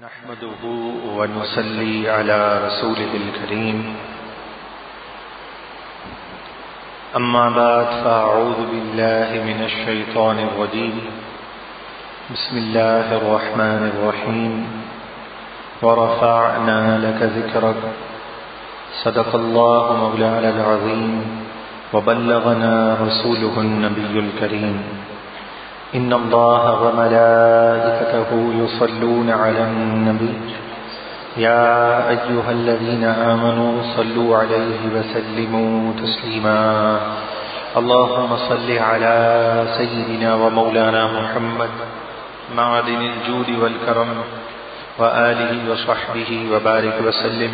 نحمده ونصلي على رسوله الكريم أما بعد فأعوذ بالله من الشيطان الرجيم بسم الله الرحمن الرحيم ورفعنا لك ذكرك صدق الله مولانا العظيم وبلغنا رسوله النبي الكريم إن الله وملائكته يصلون على النبي يا أيها الذين آمنوا صلوا عليه وسلموا تسليما اللهم صل على سيدنا ومولانا محمد معدن الجود والكرم وآله وصحبه وبارك وسلم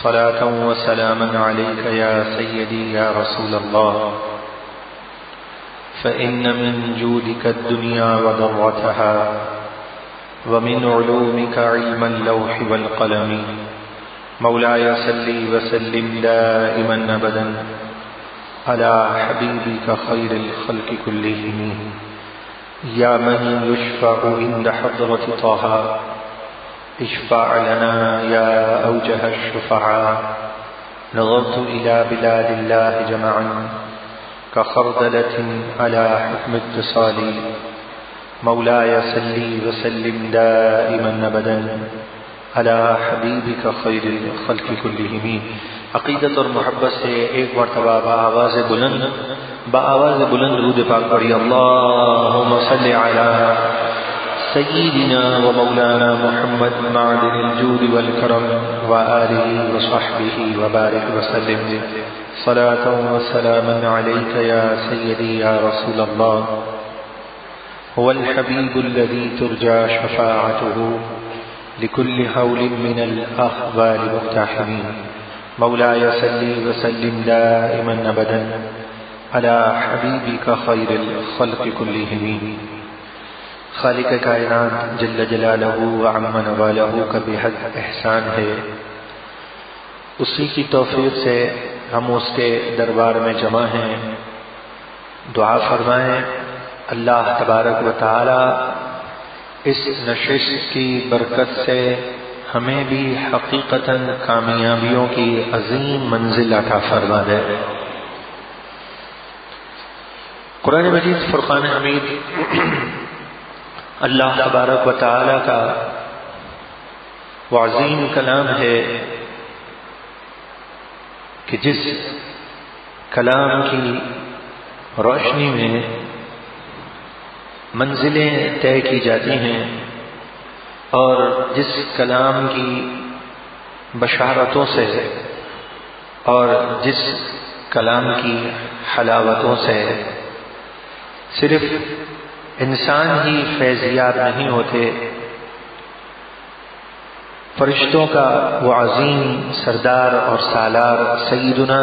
صلاة وسلاما عليك يا سيدي يا رسول الله فإن من جودك الدنيا وضرتها ومن علومك علم اللوح والقلم مولاي صل وسلم دائما أبدا على حبيبك خير الخلق كلهم يا من يشفع عند حضرة طه اشفع لنا يا أوجه الشفعاء نظرت إلى بلاد الله جمعا كخردلة على حكم اتصال مولاي صل وسلم دائما أبدا على حبيبك خير الخلق كلهم. عقیدت اور محبت سے ایک مرتبہ بآواز بلند درود پاک پڑھی. اللهم صل على سيدنا ومولانا محمد معدن الجود والكرم وآله وصحبه وبارك وسلم صلاة وسلاما عليك يا سيدي يا رسول الله هو الحبيب الذي ترجى شفاعته لكل هول من الأهوال مقتحم مولاي صل وسلم دائما أبدا على حبيبك خير الخلق كلهم. خالق کائنات جل جلالہ وعم نوالہ کا بے حد احسان ہے. اسی کی توفیق سے ہم اس کے دربار میں جمع ہیں. دعا فرمائیں اللہ تبارک و تعالی اس نشست کی برکت سے ہمیں بھی حقیقتاً کامیابیوں کی عظیم منزل عطا فرما دے. قرآن مجید فرقان حمید اللہ تبارک و تعالی کا وہ عظیم کلام ہے کہ جس کلام کی روشنی میں منزلیں طے کی جاتی ہیں اور جس کلام کی بشارتوں سے اور جس کلام کی حلاوتوں سے صرف انسان ہی فیضیاب نہیں ہوتے، فرشتوں کا وہ عظیم سردار اور سالار سیدنا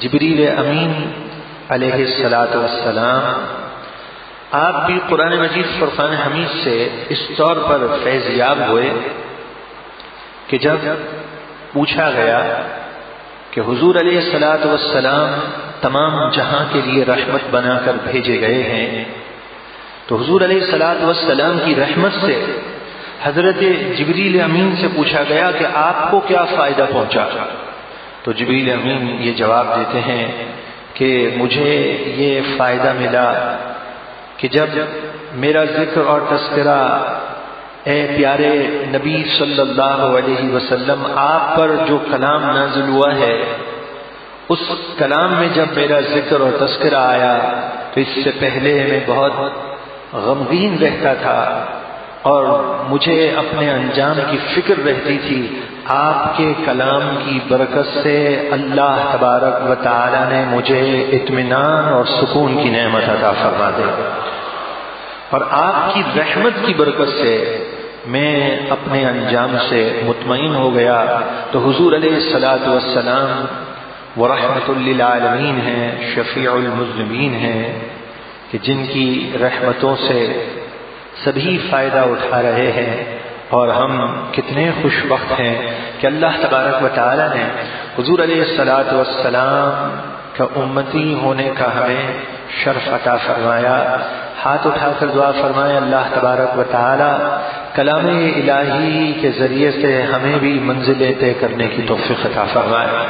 جبریل امین علیہ الصلاۃ والسلام آپ بھی قرآن مجید فرقان حمید سے اس طور پر فیضیاب ہوئے کہ جب پوچھا گیا کہ حضور علیہ الصلاۃ والسلام تمام جہاں کے لیے رحمت بنا کر بھیجے گئے ہیں، تو حضور علیہ الصلاۃ والسلام کی رحمت سے حضرت جبریل امین سے پوچھا گیا کہ آپ کو کیا فائدہ پہنچا؟ تو جبریل امین یہ جواب دیتے ہیں کہ مجھے یہ فائدہ ملا کہ جب میرا ذکر اور تذکرہ اے پیارے نبی صلی اللہ علیہ وسلم آپ پر جو کلام نازل ہوا ہے اس کلام میں جب میرا ذکر اور تذکرہ آیا تو اس سے پہلے میں بہت غمگین رہتا تھا اور مجھے اپنے انجام کی فکر رہتی تھی. آپ کے کلام کی برکت سے اللہ تبارک و تعالی نے مجھے اطمینان اور سکون کی نعمت عطا فرما دی اور آپ کی رحمت کی برکت سے میں اپنے انجام سے مطمئن ہو گیا. تو حضور علیہ الصلاۃ والسلام وہ رحمت للعالمین ہیں، شفیع المذنبین ہیں کہ جن کی رحمتوں سے سبھی فائدہ اٹھا رہے ہیں. اور ہم کتنے خوش بخت ہیں کہ اللہ تبارک و تعالی نے حضور علیہ الصلاۃ والسلام کا امتی ہونے کا ہمیں شرف عطا فرمایا. ہاتھ اٹھا کر دعا فرمائیں اللہ تبارک و تعالی کلام الہی کے ذریعے سے ہمیں بھی منزلیں طے کرنے کی توفیق عطا فرمائے۔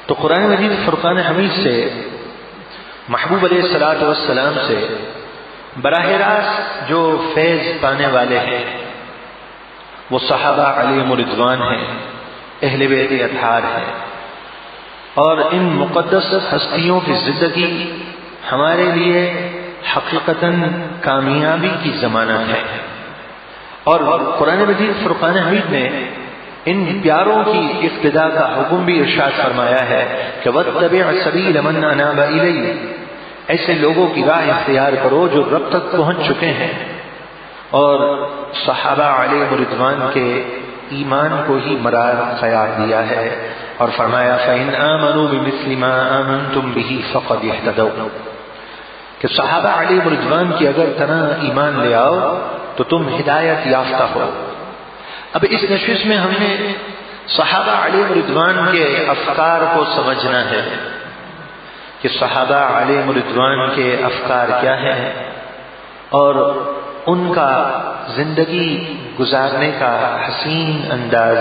تو قرآن مجید فرقان حمید سے محبوب علیہ الصلوۃ والسلام سے براہ راست جو فیض پانے والے ہیں وہ صحابہ علیہم رضوان ہیں، اہل بیت اطہار ہیں، اور ان مقدس ہستیوں کی زندگی ہمارے لیے حقیقتاً کامیابی کی ضمانت ہے۔ اور قرآن مجید فرقان حمید نے ان پیاروں کی اقتداء کا حکم بھی ارشاد فرمایا ہے کہ وَاتَّبِعْ سَبِيلَ مَنْ أَنَابَ إِلَيَّ، ایسے لوگوں کی راہ اختیار کرو جو رب تک پہنچ چکے ہیں۔ اور صحابہ علیہ رضوان کے ایمان کو ہی مراد قرار دیا ہے اور فرمایا فَإِنْ آمَنُوا بِمِثْلِ مَا آمَنْتُمْ بِهِ فَقَدِ اهْتَدَوْا، کہ صحابہ علیہ رضوان کی اگر طرح ایمان لے آؤ تو تم ہدایت یافتہ ہو۔ اب اس نشست میں ہم نے صحابہ علیہ رضوان کے افکار کو سمجھنا ہے کہ صحابہ علیہ رضوان کے افکار کیا ہیں اور ان کا زندگی گزارنے کا حسین انداز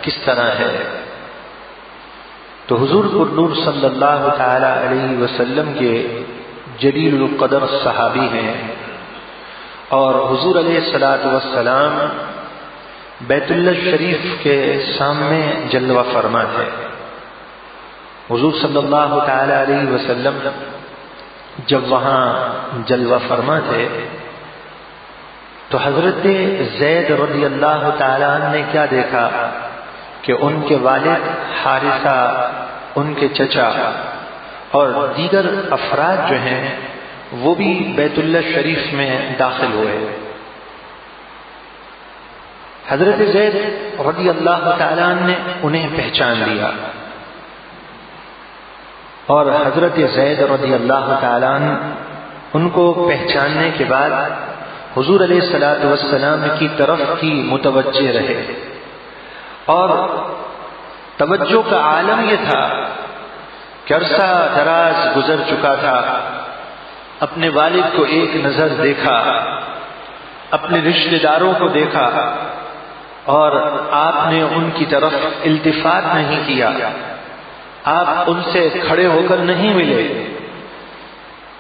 کس طرح ہے۔ تو حضور پرنور صلی اللہ تعالی علیہ وسلم کے جلیل القدر صحابی ہیں، اور حضور علیہ الصلوۃ والسلام بیت اللہ شریف کے سامنے جلوہ فرما ہے۔ حضور صلی اللہ تعالی علیہ وسلم جب وہاں جلوہ فرما تھے تو حضرت زید رضی اللہ تعالی عنہ نے کیا دیکھا کہ ان کے والد حارثہ، ان کے چچا اور دیگر افراد جو ہیں وہ بھی بیت اللہ شریف میں داخل ہوئے۔ حضرت زید رضی اللہ تعالی عنہ نے انہیں پہچان لیا، اور حضرت زید رضی اللہ تعالی عنہ ان کو پہچاننے کے بعد حضور علیہ الصلوۃ والسلام کی طرف ہی متوجہ رہے، اور توجہ کا عالم یہ تھا کہ عرصہ دراز گزر چکا تھا، اپنے والد کو ایک نظر دیکھا، اپنے رشتہ داروں کو دیکھا، اور آپ نے ان کی طرف التفات نہیں کیا، آپ ان سے کھڑے ہو کر نہیں ملے۔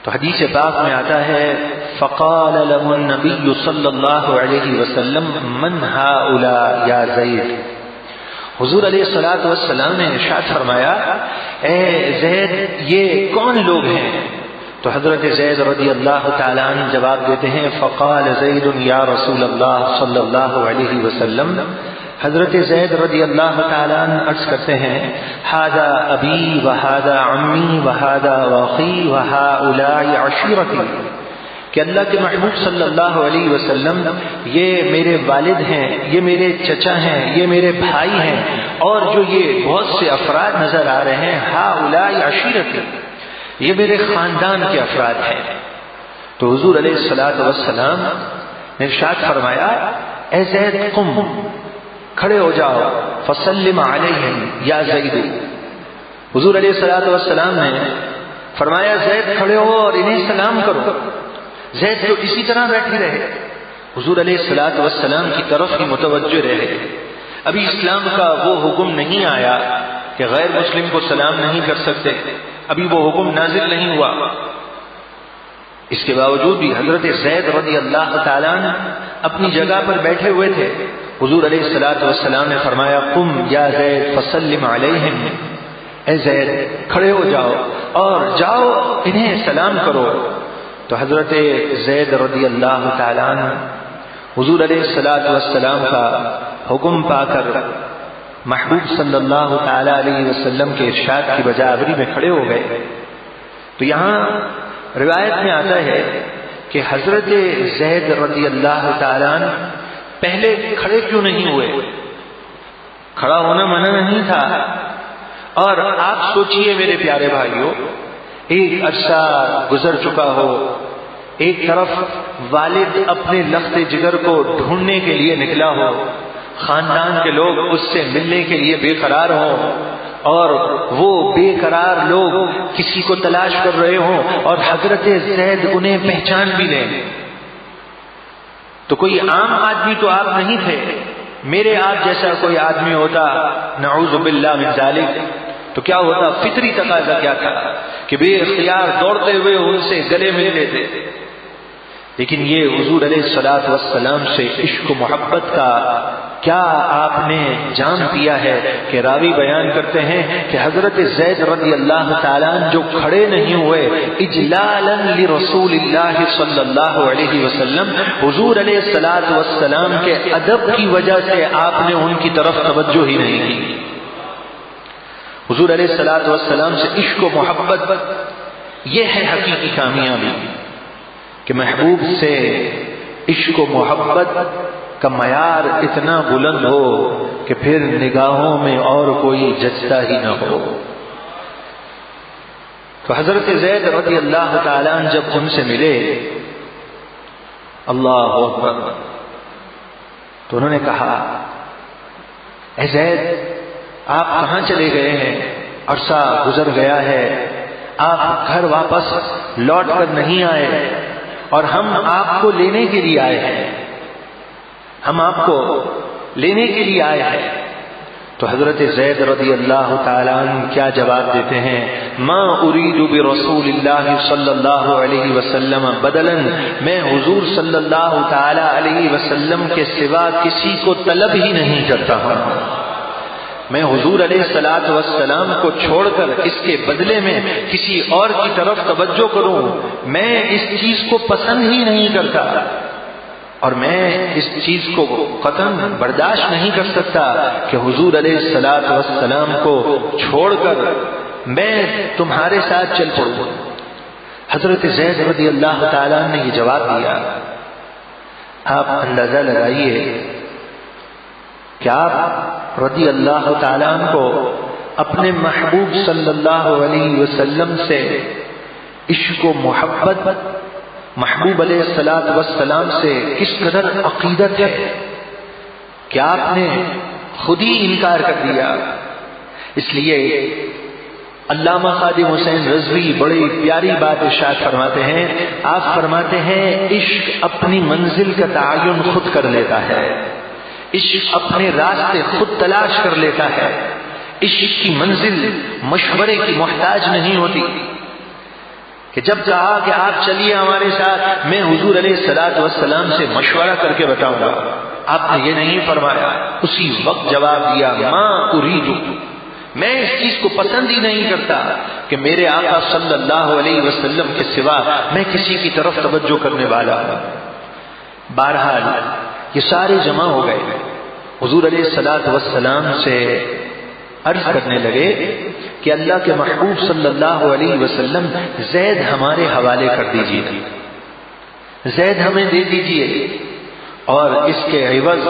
تو حدیث پاک میں آتا ہے فقال له النبی صلی اللہ علیہ وسلم من هؤلاء یا زید، حضور علیہ الصلوۃ والسلام نے ارشاد فرمایا اے زید یہ کون لوگ ہیں؟ تو حضرت زید رضی اللہ تعالی عنہ جواب دیتے ہیں فقال زید یا رسول اللہ صلی اللہ علیہ وسلم، حضرت زید رضی اللہ تعالی عنہ عرض کرتے ہیں ھذا ابی وھذا عمی وھذا واخی وھؤلاء عشیرتی، کہ اللہ کے محبوب صلی اللہ علیہ وسلم یہ میرے والد ہیں، یہ میرے چچا ہیں، یہ میرے بھائی ہیں، اور جو یہ بہت سے افراد نظر آ رہے ہیں ھؤلاء عشیرتی، یہ میرے خاندان کے افراد ہیں۔ تو حضور علیہ الصلوۃ والسلام نے ارشاد فرمایا اے زید قم، کھڑے ہو جاؤ، فسلم علیہم یا زید، حضور علیہ الصلوۃ والسلام نے فرمایا زید کھڑے ہو اور انہیں سلام کرو۔ زید جو اسی طرح بیٹھے رہے، حضور علیہ الصلوۃ والسلام کی طرف ہی متوجہ رہے۔ ابھی اسلام کا وہ حکم نہیں آیا کہ غیر مسلم کو سلام نہیں کر سکتے، ابھی وہ حکم نازل نہیں ہوا۔ اس کے باوجود بھی حضرت زید رضی اللہ تعالیٰ عنہ اپنی جگہ پر بیٹھے ہوئے تھے۔ حضور علیہ الصلوۃ والسلام نے فرمایا قم یا زید فسلم علیہم، اے زید کھڑے ہو جاؤ اور جاؤ انہیں سلام کرو۔ تو حضرت زید رضی اللہ تعالیٰ عنہ حضور علیہ الصلوۃ والسلام کا حکم پا کر محبوب صلی اللہ تعالی علیہ وسلم کے ارشاد کی بجاوری میں کھڑے ہو گئے۔ تو یہاں روایت میں آتا ہے کہ حضرت زید رضی اللہ تعالی عنہ پہلے کھڑے کیوں نہیں ہوئے؟ کھڑا ہونا منع نہیں تھا، اور آپ سوچئے میرے پیارے بھائیوں، ایک عرصہ گزر چکا ہو، ایک طرف والد اپنے لخت جگر کو ڈھونڈنے کے لیے نکلا ہو، خاندان کے لوگ اس سے ملنے کے لیے بے قرار ہوں، اور وہ بے قرار لوگ کسی کو تلاش کر رہے ہوں اور حضرت زید انہیں پہچان بھی لیں. تو کوئی عام آدمی تو آپ نہیں تھے، میرے آپ جیسا کوئی آدمی ہوتا نعوذ باللہ من ذالک تو کیا ہوتا؟ فطری تقاضا کیا تھا کہ بے اختیار دوڑتے ہوئے ان سے گلے مل لیتے. لیکن یہ حضور علیہ الصلوۃ والسلام سے عشق و محبت کا کیا آپ نے جان پیا ہے کہ راوی بیان کرتے ہیں کہ حضرت زید رضی اللہ تعالیٰ جو کھڑے نہیں ہوئے اجلالا لرسول اللہ صلی اللہ علیہ وسلم، حضور علیہ الصلوۃ والسلام کے ادب کی وجہ سے آپ نے ان کی طرف توجہ ہی نہیں کی. حضور علیہ الصلوۃ والسلام سے عشق و محبت، یہ ہے حقیقی کامیابی کہ محبوب سے عشق و محبت کا معیار اتنا بلند ہو کہ پھر نگاہوں میں اور کوئی جچتا ہی نہ ہو. تو حضرت زید رضی اللہ تعالیٰ جب ان سے ملے، اللہ اکبر، تو انہوں نے کہا اے زید آپ کہاں چلے گئے ہیں؟ عرصہ گزر گیا ہے، آپ گھر واپس لوٹ کر نہیں آئے اور ہم آپ کو لینے کے لیے آئے ہیں، ہم آپ کو لینے کے لیے آئے ہیں. تو حضرت زید رضی اللہ تعالیٰ عنہ کیا جواب دیتے ہیں؟ ما اريد برسول اللہ صلی اللہ علیہ وسلم بدلا، میں حضور صلی اللہ تعالی علیہ وسلم کے سوا کسی کو طلب ہی نہیں کرتا ہوں. میں حضور علیہ الصلوۃ والسلام کو چھوڑ کر اس کے بدلے میں کسی اور کی طرف توجہ کروں، میں اس چیز کو پسند ہی نہیں کرتا اور میں اس چیز کو قطعاً برداشت نہیں کر سکتا کہ حضور علیہ الصلوۃ والسلام کو چھوڑ کر میں تمہارے ساتھ چل پڑوں. حضرت زید رضی اللہ تعالیٰ نے یہ جواب دیا. آپ اندازہ لگائیے کہ آپ رضی اللہ تعالیٰ عنہ کو اپنے محبوب صلی اللہ علیہ وسلم سے عشق و محبت، محبوب علیہ الصلوۃ والسلام سے کس قدر عقیدت ہے کہ آپ نے خود ہی انکار کر دیا. اس لیے علامہ خادم حسین رضوی بڑی پیاری بات ارشاد فرماتے ہیں. آپ فرماتے ہیں عشق اپنی منزل کا تعین خود کر لیتا ہے، عشق اپنے راستے خود تلاش کر لیتا ہے، عشق کی منزل مشورے کی محتاج نہیں ہوتی کہ جب کہا کہ آپ چلیے ہمارے ساتھ میں حضور علیہ الصلوۃ والسلام سے مشورہ کر کے بتاؤں گا. آپ نے یہ نہیں فرمایا، اسی وقت جواب دیا ما اريد، میں اس چیز کو پسند ہی نہیں کرتا کہ میرے آقا صلی اللہ علیہ وسلم کے سوا میں کسی کی طرف توجہ کرنے والا ہوں. بہرحال یہ سارے جمع ہو گئے، حضور علیہ الصلوۃ والسلام سے عرض کرنے لگے کہ اللہ کے محبوب صلی اللہ علیہ وسلم زید ہمارے حوالے کر دیجیے، زید ہمیں دے دیجیے اور اس کے عوض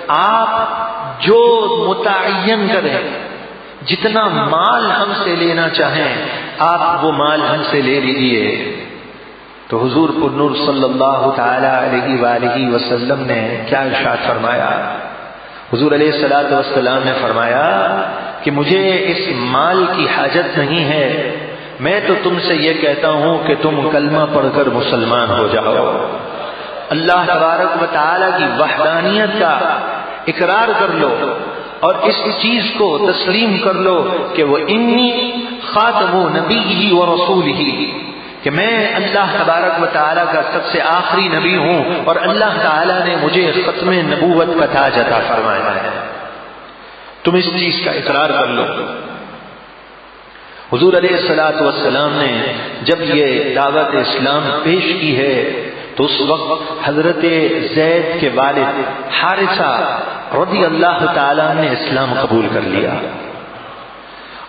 آپ جو متعین کریں، جتنا مال ہم سے لینا چاہیں آپ وہ مال ہم سے لے لیجیے. تو حضور پر نور صلی اللہ تعالی علیہ وآلہ وسلم نے کیا ارشاد فرمایا؟ حضور علیہ الصلوۃ والسلام نے فرمایا کہ مجھے اس مال کی حاجت نہیں ہے، میں تو تم سے یہ کہتا ہوں کہ تم کلمہ پڑھ کر مسلمان ہو جاؤ، اللہ تبارک و تعالی کی وحدانیت کا اقرار کر لو اور اس چیز کو تسلیم کر لو کہ وہ انی خاتم نبی و رسولہ، کہ میں اللہ تبارک و تعالیٰ کا سب سے آخری نبی ہوں اور اللہ تعالیٰ نے مجھے ختم نبوت کا تاج عطا فرمایا ہے، تم اس چیز کا اقرار کر لو. حضور علیہ الصلوۃ والسلام نے جب یہ دعوت اسلام پیش کی ہے تو اس وقت حضرت زید کے والد حارثہ رضی اللہ تعالیٰ نے اسلام قبول کر لیا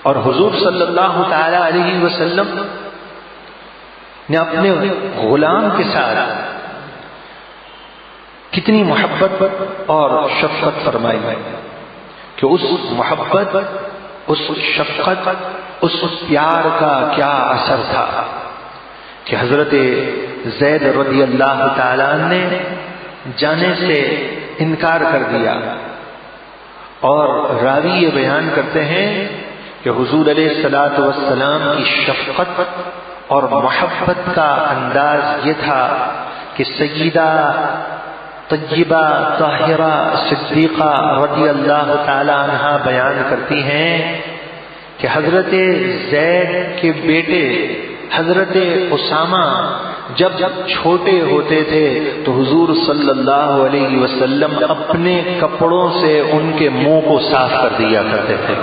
اور حضور صلی اللہ تعالی علیہ وسلم نے اپنے غلام کے ساتھ کتنی محبت اور شفقت فرمائی کہ اس محبت، اس شفقت، اس پیار کا کیا اثر تھا کہ حضرت زید رضی اللہ تعالیٰ نے جانے سے انکار کر دیا. اور راوی یہ بیان کرتے ہیں کہ حضور علیہ الصلوۃ والسلام کی شفقت اور محبت کا انداز یہ تھا کہ سیدہ طیبہ طاہرہ صدیقہ رضی اللہ تعالی عنہا بیان کرتی ہیں کہ حضرت زید کے بیٹے حضرت اسامہ جب چھوٹے ہوتے تھے تو حضور صلی اللہ علیہ وسلم اپنے کپڑوں سے ان کے منہ کو صاف کر دیا کرتے تھے۔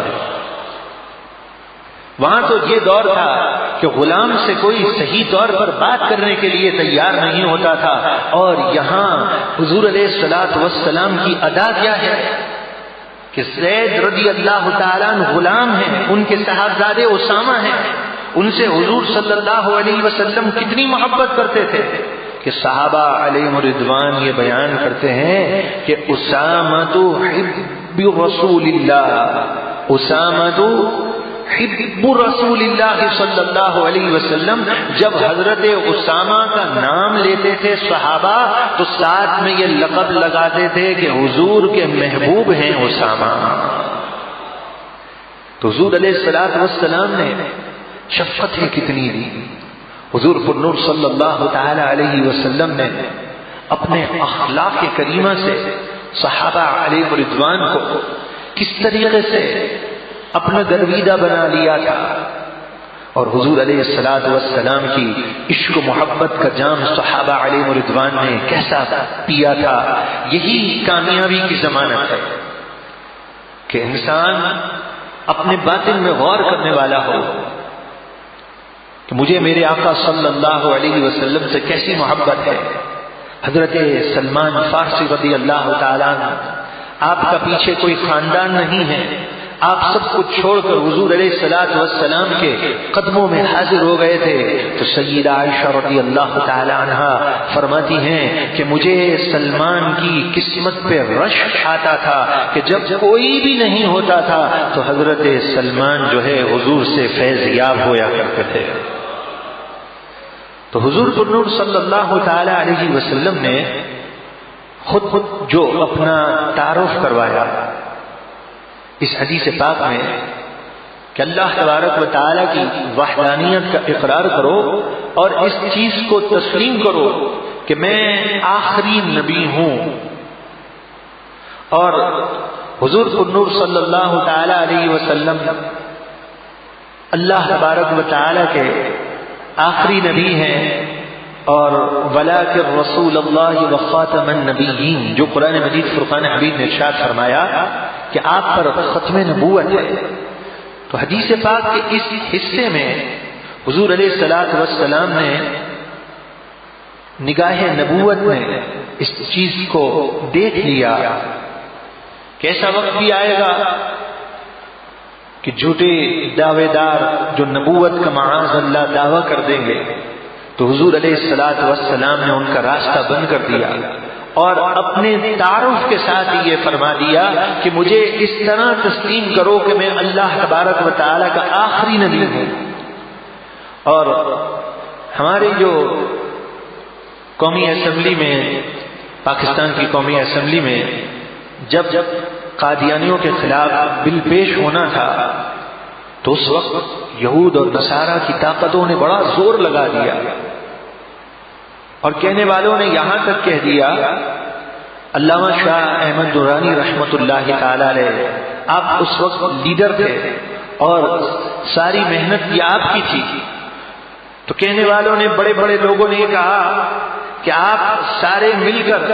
وہاں تو یہ دور تھا کہ غلام سے کوئی صحیح طور پر بات کرنے کے لیے تیار نہیں ہوتا تھا، اور یہاں حضور علیہ الصلوۃ والسلام کی ادا کیا ہے کہ زید رضی اللہ تعالیٰ عنہ غلام ہیں، ان کے صاحبزادے اسامہ ہیں، ان سے حضور صلی اللہ علیہ وسلم کتنی محبت کرتے تھے کہ صحابہ علیہم رضوان یہ بیان کرتے ہیں کہ اسامۃ حب رسول اللہ، اسامۃ حب رسول اللہ صلی اللہ علیہ وسلم، جب حضرت اسامہ کا نام لیتے تھے صحابہ تو ساتھ میں یہ لقب لگاتے تھے کہ حضور کے محبوب ہیں اسامہ۔ تو حضور علیہ الصلوۃ والسلام نے شفقت ہی کتنی دی۔ حضور پر نور صلی اللہ تعالی علیہ وسلم نے اپنے اخلاق کریمہ سے صحابہ علیہ رضوان کو کس طریقے سے اپنا گرویدہ بنا لیا تھا، اور حضور علیہ الصلوۃ والسلام کی عشق و محبت کا جام صحابہ علیہ رضوان نے کیسا پیا تھا۔ یہی کامیابی کی ضمانت ہے کہ انسان اپنے باطن میں غور کرنے والا ہو کہ مجھے میرے آقا صلی اللہ علیہ وسلم سے کیسی محبت ہے۔ حضرت سلمان فارسی رضی اللہ تعالیٰ عنہ، آپ کا پیچھے کوئی خاندان نہیں ہے، آپ سب کچھ چھوڑ کر حضور علیہ الصلوۃ والسلام کے قدموں میں حاضر ہو گئے تھے، تو سیدہ عائشہ رضی اللہ تعالی عنہا فرماتی ہیں کہ مجھے سلمان کی قسمت پہ رشک آتا تھا کہ جب کوئی بھی نہیں ہوتا تھا تو حضرت سلمان جو ہے حضور سے فیض یاب ہویا کرتے تھے۔ تو حضور نور صلی اللہ تعالی علیہ وسلم نے خود جو اپنا تعارف کروایا اس حدیث پاک میں کہ اللہ تبارک و تعالی کی وحدانیت کا اقرار کرو اور اس چیز کو تسلیم کرو کہ میں آخری نبی ہوں، اور حضور نور صلی اللہ تعالی علیہ وسلم اللہ تبارک و تعالی کے آخری نبی ہیں، اور وَلَٰكِن رَّسُولَ اللَّهِ وَخَاتَمَ النَّبِيِّينَ، جو قرآن مجید فرقان حمید نے ارشاد فرمایا کہ آپ پر ختم نبوت ہے۔ تو حدیث پاک کے اس حصے میں حضور علیہ الصلوۃ والسلام نے نگاہ نبوت میں اس چیز کو دیکھ لیا کہ ایسا وقت بھی آئے گا کہ جھوٹے دعوے دار جو نبوت کا معاذ اللہ دعویٰ کر دیں گے، تو حضور علیہ الصلوۃ والسلام نے ان کا راستہ بند کر دیا اور اپنے تعارف کے ساتھ یہ فرما دیا کہ مجھے اس طرح تسلیم کرو کہ میں اللہ تبارک و تعالی کا آخری نبی ہوں۔ اور ہمارے جو قومی اسمبلی میں، پاکستان کی قومی اسمبلی میں جب قادیانیوں کے خلاف بل پیش ہونا تھا تو اس وقت یہود اور نصارہ کی طاقتوں نے بڑا زور لگا دیا، اور کہنے والوں نے یہاں تک کہہ دیا، علامہ شاہ احمد درانی رحمت اللہ تعالی علیہ، آپ اس وقت لیڈر تھے اور ساری محنت یہ آپ کی تھی، تو کہنے والوں نے، بڑے بڑے لوگوں نے یہ کہا کہ آپ سارے مل کر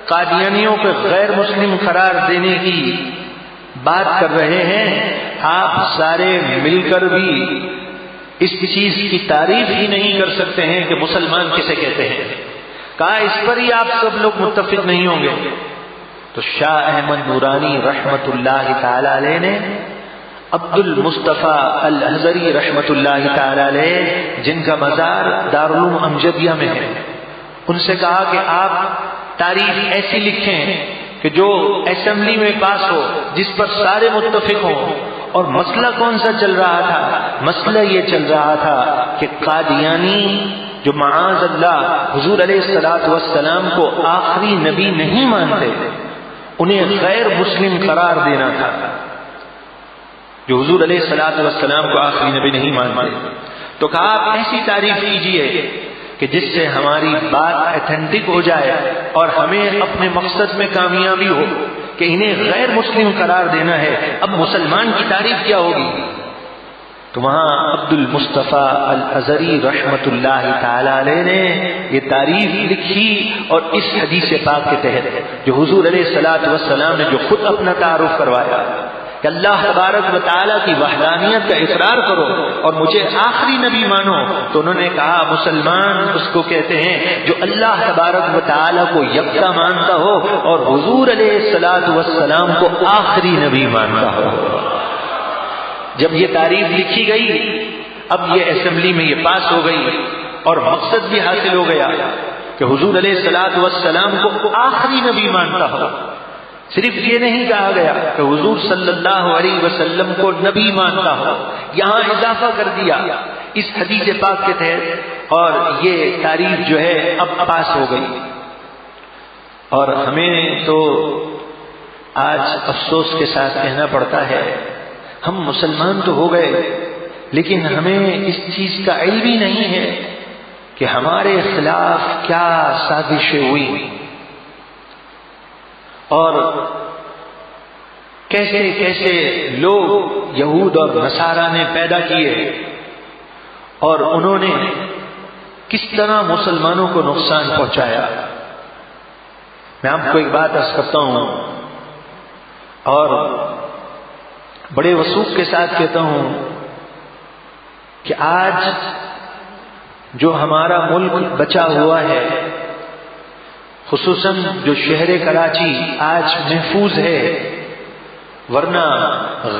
قادیانیوں کو غیر مسلم قرار دینے کی بات کر رہے ہیں، آپ سارے مل کر بھی اس چیز کی تعریف ہی نہیں کر سکتے ہیں کہ مسلمان کسے کہتے ہیں۔ کہا اس پر ہی آپ سب لوگ متفق نہیں ہوں گے۔ تو شاہ احمد نورانی رحمت اللہ تعالی علیہ نے عبد المصطفیٰ الازہری رحمت اللہ تعالی علیہ، جن کا مزار دارالعلوم امجدیہ میں ہے، ان سے کہا کہ آپ تاریخ ایسی لکھیں کہ جو اسمبلی میں پاس ہو، جس پر سارے متفق ہوں۔ اور مسئلہ کون سا چل رہا تھا؟ مسئلہ یہ چل رہا تھا کہ قادیانی جو معاذ اللہ حضور علیہ الصلوۃ والسلام کو آخری نبی نہیں مانتے، انہیں غیر مسلم قرار دینا تھا۔ جو حضور علیہ الصلوۃ والسلام کو آخری نبی نہیں مانتے، تو کہا آپ ایسی تعریف کیجئے کہ جس سے ہماری بات ایتھینٹک ہو جائے اور ہمیں اپنے مقصد میں کامیابی ہو کہ انہیں غیر مسلم قرار دینا ہے، اب مسلمان کی تعریف کیا ہوگی؟ تو وہاں عبد المصطفیٰ الازہری رحمت اللہ تعالی علیہ نے یہ تعریف لکھی، اور اس حدیث پاک کے تحت جو حضور علیہ الصلوۃ والسلام نے جو خود اپنا تعارف کروایا کہ اللہ تبارک و تعالیٰ کی وحدانیت کا اقرار کرو اور مجھے آخری نبی مانو، تو انہوں نے کہا مسلمان اس کو کہتے ہیں جو اللہ تبارک و تعالیٰ کو یکتا مانتا ہو اور حضور علیہ الصلوۃ والسلام کو آخری نبی مانتا ہو۔ جب یہ تعریف لکھی گئی، اب یہ اسمبلی میں یہ پاس ہو گئی اور مقصد بھی حاصل ہو گیا کہ حضور علیہ الصلوۃ والسلام کو آخری نبی مانتا ہو۔ صرف یہ نہیں کہا گیا کہ حضور صلی اللہ علیہ وسلم کو نبی مانتا ہو، یہاں اضافہ کر دیا اس حدیث پاک کے تحت، اور یہ تعریف جو ہے اب پاس ہو گئی۔ اور ہمیں تو آج افسوس کے ساتھ کہنا پڑتا ہے ہم مسلمان تو ہو گئے، لیکن ہمیں اس چیز کا علم ہی نہیں ہے کہ ہمارے خلاف کیا سازشیں ہوئی اور کیسے کیسے لوگ یہود اور نصارہ نے پیدا کیے، اور انہوں نے کس طرح مسلمانوں کو نقصان پہنچایا۔ میں آپ کو ایک بات عرض کرتا ہوں اور بڑے وثوق کے ساتھ کہتا ہوں کہ آج جو ہمارا ملک بچا ہوا ہے، خصوصاً جو شہر کراچی آج محفوظ ہے، ورنہ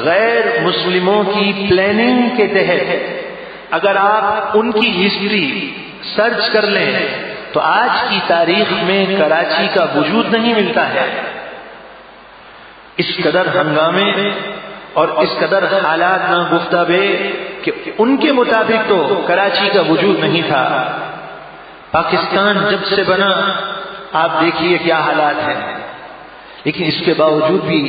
غیر مسلموں کی پلاننگ کے تحت اگر آپ ان کی ہسٹری سرچ کر لیں تو آج کی تاریخ میں کراچی کا وجود نہیں ملتا ہے۔ اس قدر ہنگامے اور اس قدر حالات ناگفتہ بے کہ ان کے مطابق تو کراچی کا وجود نہیں تھا۔ پاکستان جب سے بنا آپ دیکھیے کیا حالات ہیں، لیکن اس کے باوجود بھی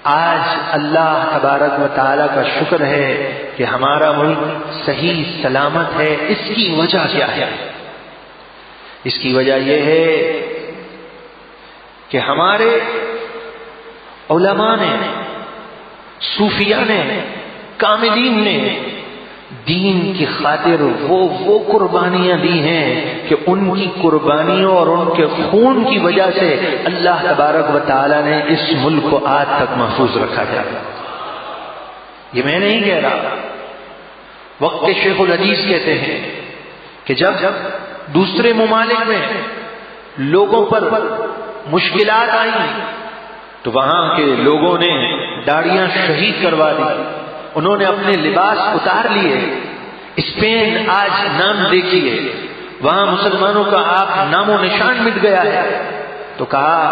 آج اللہ تبارک و تعالیٰ کا شکر ہے کہ ہمارا ملک صحیح سلامت ہے۔ اس کی وجہ کیا ہے؟ اس کی وجہ یہ ہے کہ ہمارے علماء نے، صوفیاء نے، کاملین نے دین کی خاطر وہ قربانیاں دی ہیں کہ ان کی قربانیوں اور ان کے خون کی وجہ سے اللہ تبارک و تعالی نے اس ملک کو آج تک محفوظ رکھا ہے۔ یہ میں نہیں کہہ رہا، وقت شیخ الحدیث کہتے ہیں کہ جب دوسرے ممالک میں لوگوں پر مشکلات آئیں تو وہاں کے لوگوں نے داڑیاں شہید کروا دی، انہوں نے اپنے لباس اتار لیے۔ اسپین آج نام دیکھیے، وہاں مسلمانوں کا آپ نام و نشان مٹ گیا ہے۔ تو کہا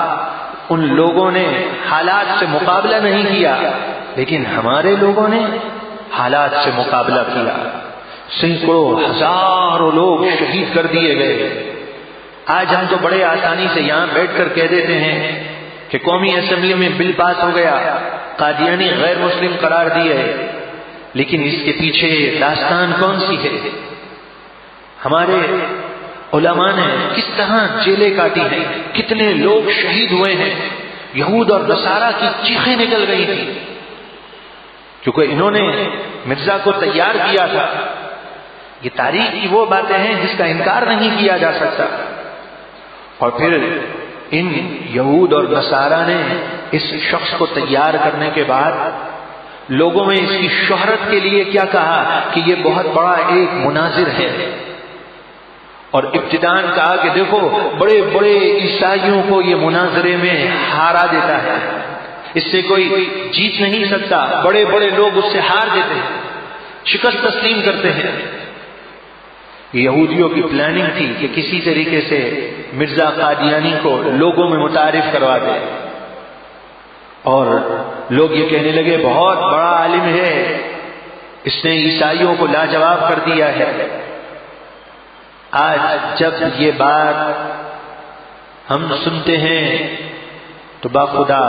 ان لوگوں نے حالات سے مقابلہ نہیں کیا، لیکن ہمارے لوگوں نے حالات سے مقابلہ کیا۔ سینکڑوں ہزاروں لوگ شہید کر دیے گئے۔ آج ہم تو بڑے آسانی سے یہاں بیٹھ کر کہہ دیتے ہیں کہ قومی اسمبلی میں بل پاس ہو گیا، قادیانی غیر مسلم قرار دیے، لیکن اس کے پیچھے داستان کون سی ہے؟ ہمارے علماء نے کس طرح جیلیں کاٹی ہیں، کتنے لوگ شہید ہوئے ہیں، یہود اور نصارہ کی چیخیں نکل گئی تھی، کیونکہ انہوں نے مرزا کو تیار کیا تھا۔ یہ تاریخ کی وہ باتیں ہیں جس کا انکار نہیں کیا جا سکتا۔ اور پھر ان یہود اور نصارہ نے اس شخص کو تیار کرنے کے بعد لوگوں میں اس کی شہرت کے لیے کیا کہا کہ یہ بہت بڑا ایک مناظر ہے، اور ابتداءً کہا کہ دیکھو بڑے بڑے عیسائیوں کو یہ مناظرے میں ہارا دیتا ہے، اس سے کوئی جیت نہیں سکتا، بڑے بڑے لوگ اس سے ہار دیتے ہیں، شکست تسلیم کرتے ہیں۔ یہودیوں کی پلاننگ تھی کہ کسی طریقے سے مرزا قادیانی کو لوگوں میں متعارف کروا دے، اور لوگ یہ کہنے لگے بہت بڑا عالم ہے، اس نے عیسائیوں کو لاجواب کر دیا ہے۔ آج جب یہ بات ہم سنتے ہیں تو باخدا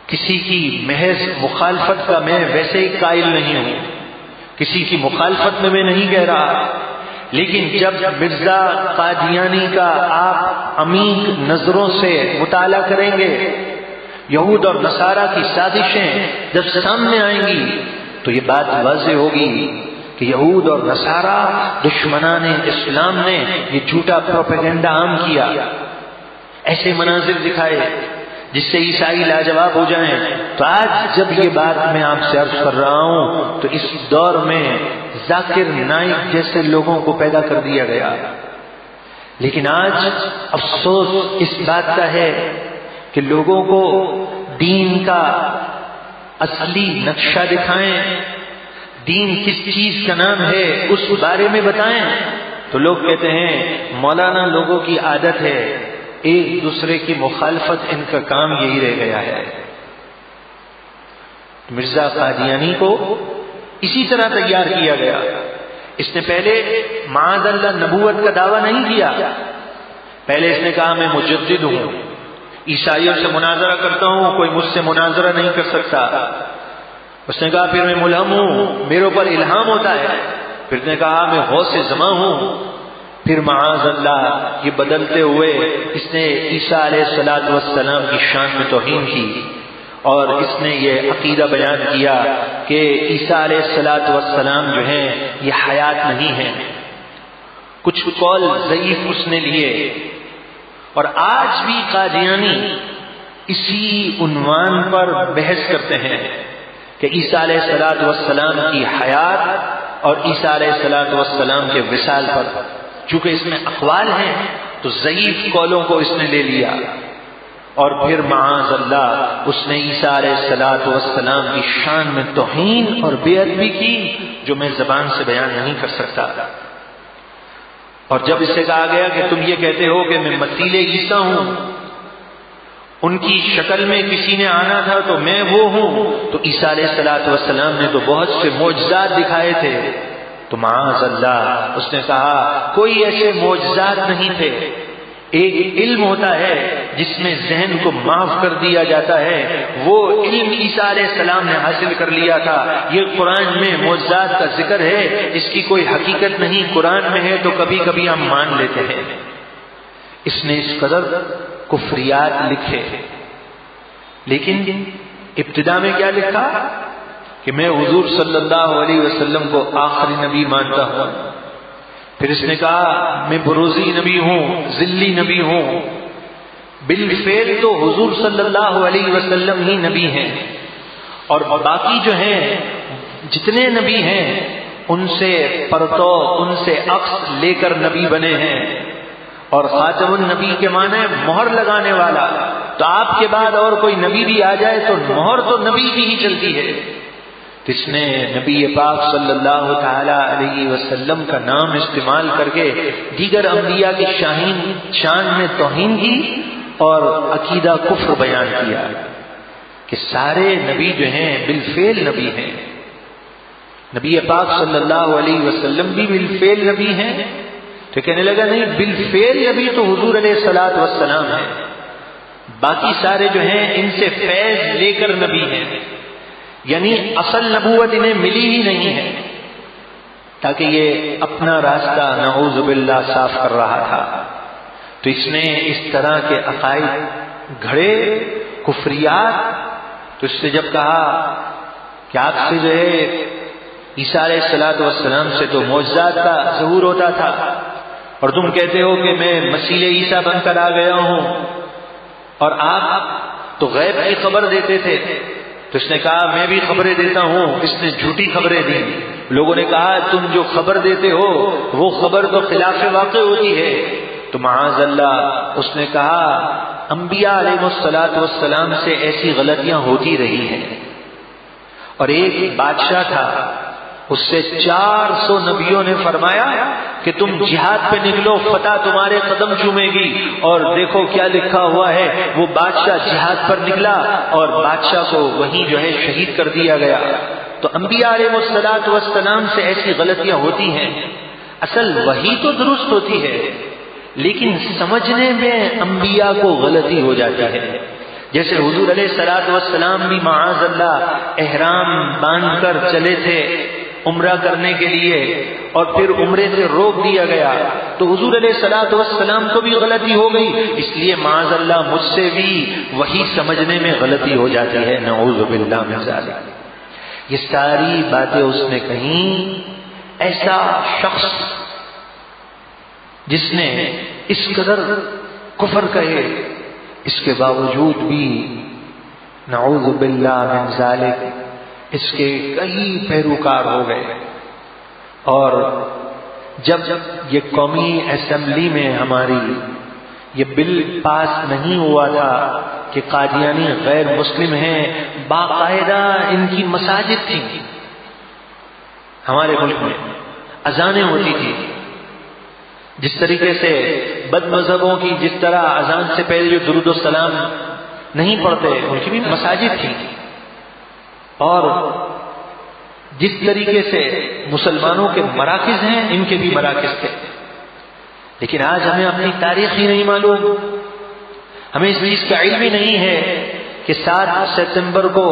کسی کی محض مخالفت کا میں ویسے ہی قائل نہیں ہوں، کسی کی مخالفت میں نہیں کہہ رہا، لیکن جب مرزا قادیانی کا آپ عمیق نظروں سے مطالعہ کریں گے، یہود اور نصارہ کی سازشیں جب سامنے آئیں گی تو یہ بات واضح ہوگی کہ یہود اور نصارہ دشمنان اسلام نے یہ جھوٹا پروپیگنڈا عام کیا، ایسے مناظر دکھائے جس سے عیسائی لاجواب ہو جائیں۔ تو آج جب یہ بات میں آپ سے عرض کر رہا ہوں تو اس دور میں ذاکر نائک جیسے لوگوں کو پیدا کر دیا گیا، لیکن آج افسوس اس بات کا ہے کہ لوگوں کو دین کا اصلی نقشہ دکھائیں، دین کس چیز کا نام ہے اس بارے میں بتائیں تو لوگ کہتے ہیں مولانا لوگوں کی عادت ہے، ایک دوسرے کی مخالفت ان کا کام یہی رہ گیا ہے۔ مرزا قادیانی کو اسی طرح تیار کیا گیا، اس نے پہلے معاذ اللہ نبوت کا دعویٰ نہیں کیا، پہلے اس نے کہا میں مجدد ہوں، عیسائیوں سے مناظرہ کرتا ہوں، کوئی مجھ سے مناظرہ نہیں کر سکتا۔ اس نے کہا پھر میں ملہم ہوں، میرے اوپر الہام ہوتا ہے، پھر نے کہا میں غوث زماں ہوں، پھر معاذ اللہ یہ بدلتے ہوئے اس نے عیسیٰ علیہ السلام کی شان میں توہین کی، اور اس نے یہ عقیدہ بیان کیا کہ عیسیٰ علیہ السلام جو ہیں یہ حیات نہیں ہیں، کچھ قول ضعیف اس نے لیے۔ اور آج بھی قادیانی اسی عنوان پر بحث کرتے ہیں کہ عیسیٰ علیہ السلام کی حیات اور عیسیٰ علیہ السلام کے وصال پر، چونکہ اس میں اقوال ہیں تو ضعیف قولوں کو اس نے لے لیا، اور پھر معاذ اللہ اس نے عیسیٰ علیہ السلام کی شان میں توہین اور بے ادبی کی جو میں زبان سے بیان نہیں کر سکتا۔ اور جب اس سے کہا گیا کہ تم یہ کہتے ہو کہ میں مثیل عیسیٰ ہوں، ان کی شکل میں کسی نے آنا تھا تو میں وہ ہوں، تو عیسیٰ علیہ السلام نے تو بہت سے معجزات دکھائے تھے، تو معاذ اللہ اس نے کہا کوئی ایسے معجزات نہیں تھے، ایک علم ہوتا ہے جس میں ذہن کو معاف کر دیا جاتا ہے، وہ علم عیسیٰ علیہ السلام نے حاصل کر لیا تھا، یہ قرآن میں معجزات کا ذکر ہے، اس کی کوئی حقیقت نہیں، قرآن میں ہے تو کبھی کبھی ہم مان لیتے ہیں۔ اس نے اس قدر کفریات لکھے، لیکن ابتدا میں کیا لکھا کہ میں حضور صلی اللہ علیہ وسلم کو آخری نبی مانتا ہوں، پھر اس نے کہا میں بروزی نبی ہوں، ذلی نبی ہوں، بالفعل تو حضور صلی اللہ علیہ وسلم ہی نبی ہیں، اور باقی جو ہیں جتنے نبی ہیں ان سے پرتو، ان سے عکس لے کر نبی بنے ہیں، اور خاتم النبی کے معنی مہر لگانے والا، تو آپ کے بعد اور کوئی نبی بھی آ جائے تو مہر تو نبی کی ہی چلتی ہے۔ اس نے نبی پاک صلی اللہ تعالی علیہ وسلم کا نام استعمال کر کے دیگر انبیاء کی شان میں توہین کی اور عقیدہ کفر بیان کیا کہ سارے نبی جو ہیں بالفعل نبی ہیں، نبی پاک صلی اللہ علیہ وسلم بھی بالفعل نبی ہیں، تو کہنے لگا نہیں، بالفعل نبی تو حضور علیہ السلام ہے، باقی سارے جو ہیں ان سے فیض لے کر نبی ہیں، یعنی اصل نبوت انہیں ملی ہی نہیں ہے، تاکہ یہ اپنا راستہ نعوذ باللہ صاف کر رہا تھا۔ تو اس نے اس طرح کے عقائد گھڑے، کفریات، تو اس سے جب کہا کہ آپ سے جو ہے عیسیٰ علیہ السلام سے تو معجزات کا ظہور ہوتا تھا، اور تم کہتے ہو کہ میں مسیح عیسیٰ بن کر آ گیا ہوں، اور آپ تو غیب کی خبر دیتے تھے، تو اس نے کہا میں بھی خبریں دیتا ہوں، اس نے جھوٹی خبریں دی، لوگوں نے کہا تم جو خبر دیتے ہو وہ خبر تو خلاف واقع ہوتی ہے، تو معاذ اللہ اس نے کہا انبیاء علیہ السلام سے ایسی غلطیاں ہوتی رہی ہیں، اور ایک بادشاہ تھا اس سے 400 نبیوں نے فرمایا کہ تم جہاد پہ نکلو، فتح تمہارے قدم چومے گی، اور دیکھو کیا لکھا ہوا ہے، وہ بادشاہ جہاد پر نکلا اور بادشاہ کو وہیں جو ہے شہید کر دیا گیا۔ تو انبیاء علیہ السلام سے ایسی غلطیاں ہوتی ہیں، اصل وہی تو درست ہوتی ہے، لیکن سمجھنے میں انبیاء کو غلطی ہو جاتی ہے، جیسے حضور علیہ الصلوۃ والسلام بھی معاذ اللہ احرام باندھ کر چلے تھے عمرہ کرنے کے لیے اور پھر عمرے سے روک دیا گیا، تو حضور علیہ الصلوۃ والسلام کو بھی غلطی ہو گئی، اس لیے معاذ اللہ مجھ سے بھی وہی سمجھنے میں غلطی ہو جاتی ہے، نعوذ باللہ من ذالک۔ یہ ساری باتیں اس نے کہیں، ایسا شخص جس نے اس قدر کفر کہے، اس کے باوجود بھی نعوذ باللہ من ذالک اس کے کئی پیروکار ہو گئے۔ اور جب یہ قومی اسمبلی میں ہماری یہ بل پاس نہیں ہوا تھا کہ قادیانی غیر مسلم ہیں، باقاعدہ ان کی مساجد تھیں ہمارے ملک میں، اذانیں ہوتی تھی، جس طریقے سے بد مذہبوں کی جس طرح اذان سے پہلے جو درود و سلام نہیں پڑھتے، ان کی بھی مساجد تھی، اور جس طریقے سے مسلمانوں کے مراکز ہیں ان کے بھی مراکز تھے۔ لیکن آج ہمیں اپنی تاریخ ہی نہیں معلوم، ہمیں اس چیز کا علم ہی نہیں ہے کہ 7 ستمبر کو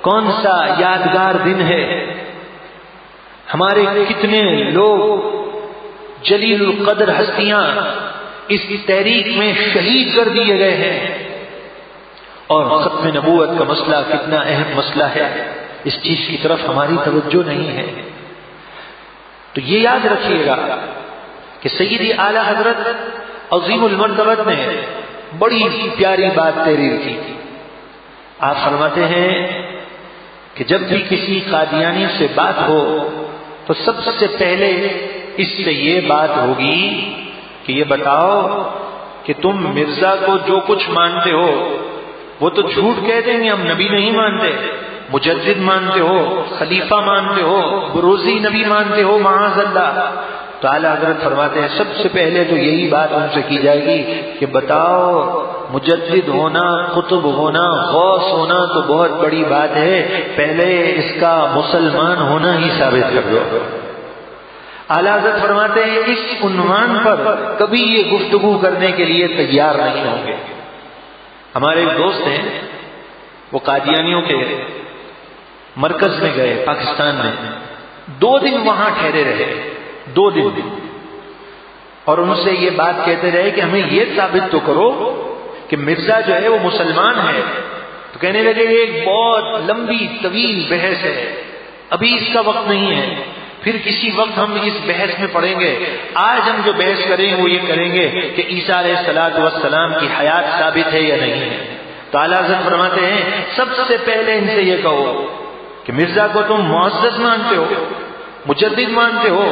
کون سا یادگار دن ہے، ہمارے کتنے لوگ جلیل القدر ہستیاں اس تحریک میں شہید کر دیے گئے ہیں، اور ختم نبوت کا مسئلہ کتنا اہم مسئلہ ہے، اس چیز کی طرف ہماری توجہ نہیں ہے۔ تو یہ یاد رکھیے گا کہ سیدی اعلی حضرت عظیم المرتبت نے بڑی پیاری بات تحریر کی۔ آپ فرماتے ہیں کہ جب بھی کسی قادیانی سے بات ہو تو سب سے پہلے اس سے یہ بات ہوگی کہ یہ بتاؤ کہ تم مرزا کو جو کچھ مانتے ہو وہ تو جھوٹ کہہ دیں گے، ہم نبی نہیں مانتے، مجدد مانتے ہو، خلیفہ مانتے ہو، بروزی نبی مانتے ہو، معاذ اللہ۔ تو اعلیٰ حضرت فرماتے ہیں سب سے پہلے تو یہی بات ان سے کی جائے گی کہ بتاؤ مجدد ہونا، قطب ہونا، غوث ہونا تو بہت بڑی بات ہے، پہلے اس کا مسلمان ہونا ہی ثابت کر دو۔ اعلیٰ حضرت فرماتے ہیں اس عنوان پر کبھی یہ گفتگو کرنے کے لیے تیار نہیں ہوں گے۔ ہمارے ایک دوست ہیں، وہ قادیانیوں کے مرکز میں گئے پاکستان میں، 2 دن وہاں ٹھہرے رہے، 2 دن، اور ان سے یہ بات کہتے رہے کہ ہمیں یہ ثابت تو کرو کہ مرزا جو ہے وہ مسلمان ہے۔ تو کہنے لگے ایک بہت لمبی طویل بحث ہے، ابھی اس کا وقت نہیں ہے، پھر کسی وقت ہم اس بحث میں پڑیں گے۔ آج ہم جو بحث کریں گے وہ یہ کریں گے کہ عیسیٰ علیہ السلام کی حیات ثابت ہے یا نہیں ہے۔ تو اعلیٰ حضرت فرماتے ہیں سب سے پہلے ان سے یہ کہو کہ مرزا کو تم معزز مانتے ہو، مجدد مانتے ہو،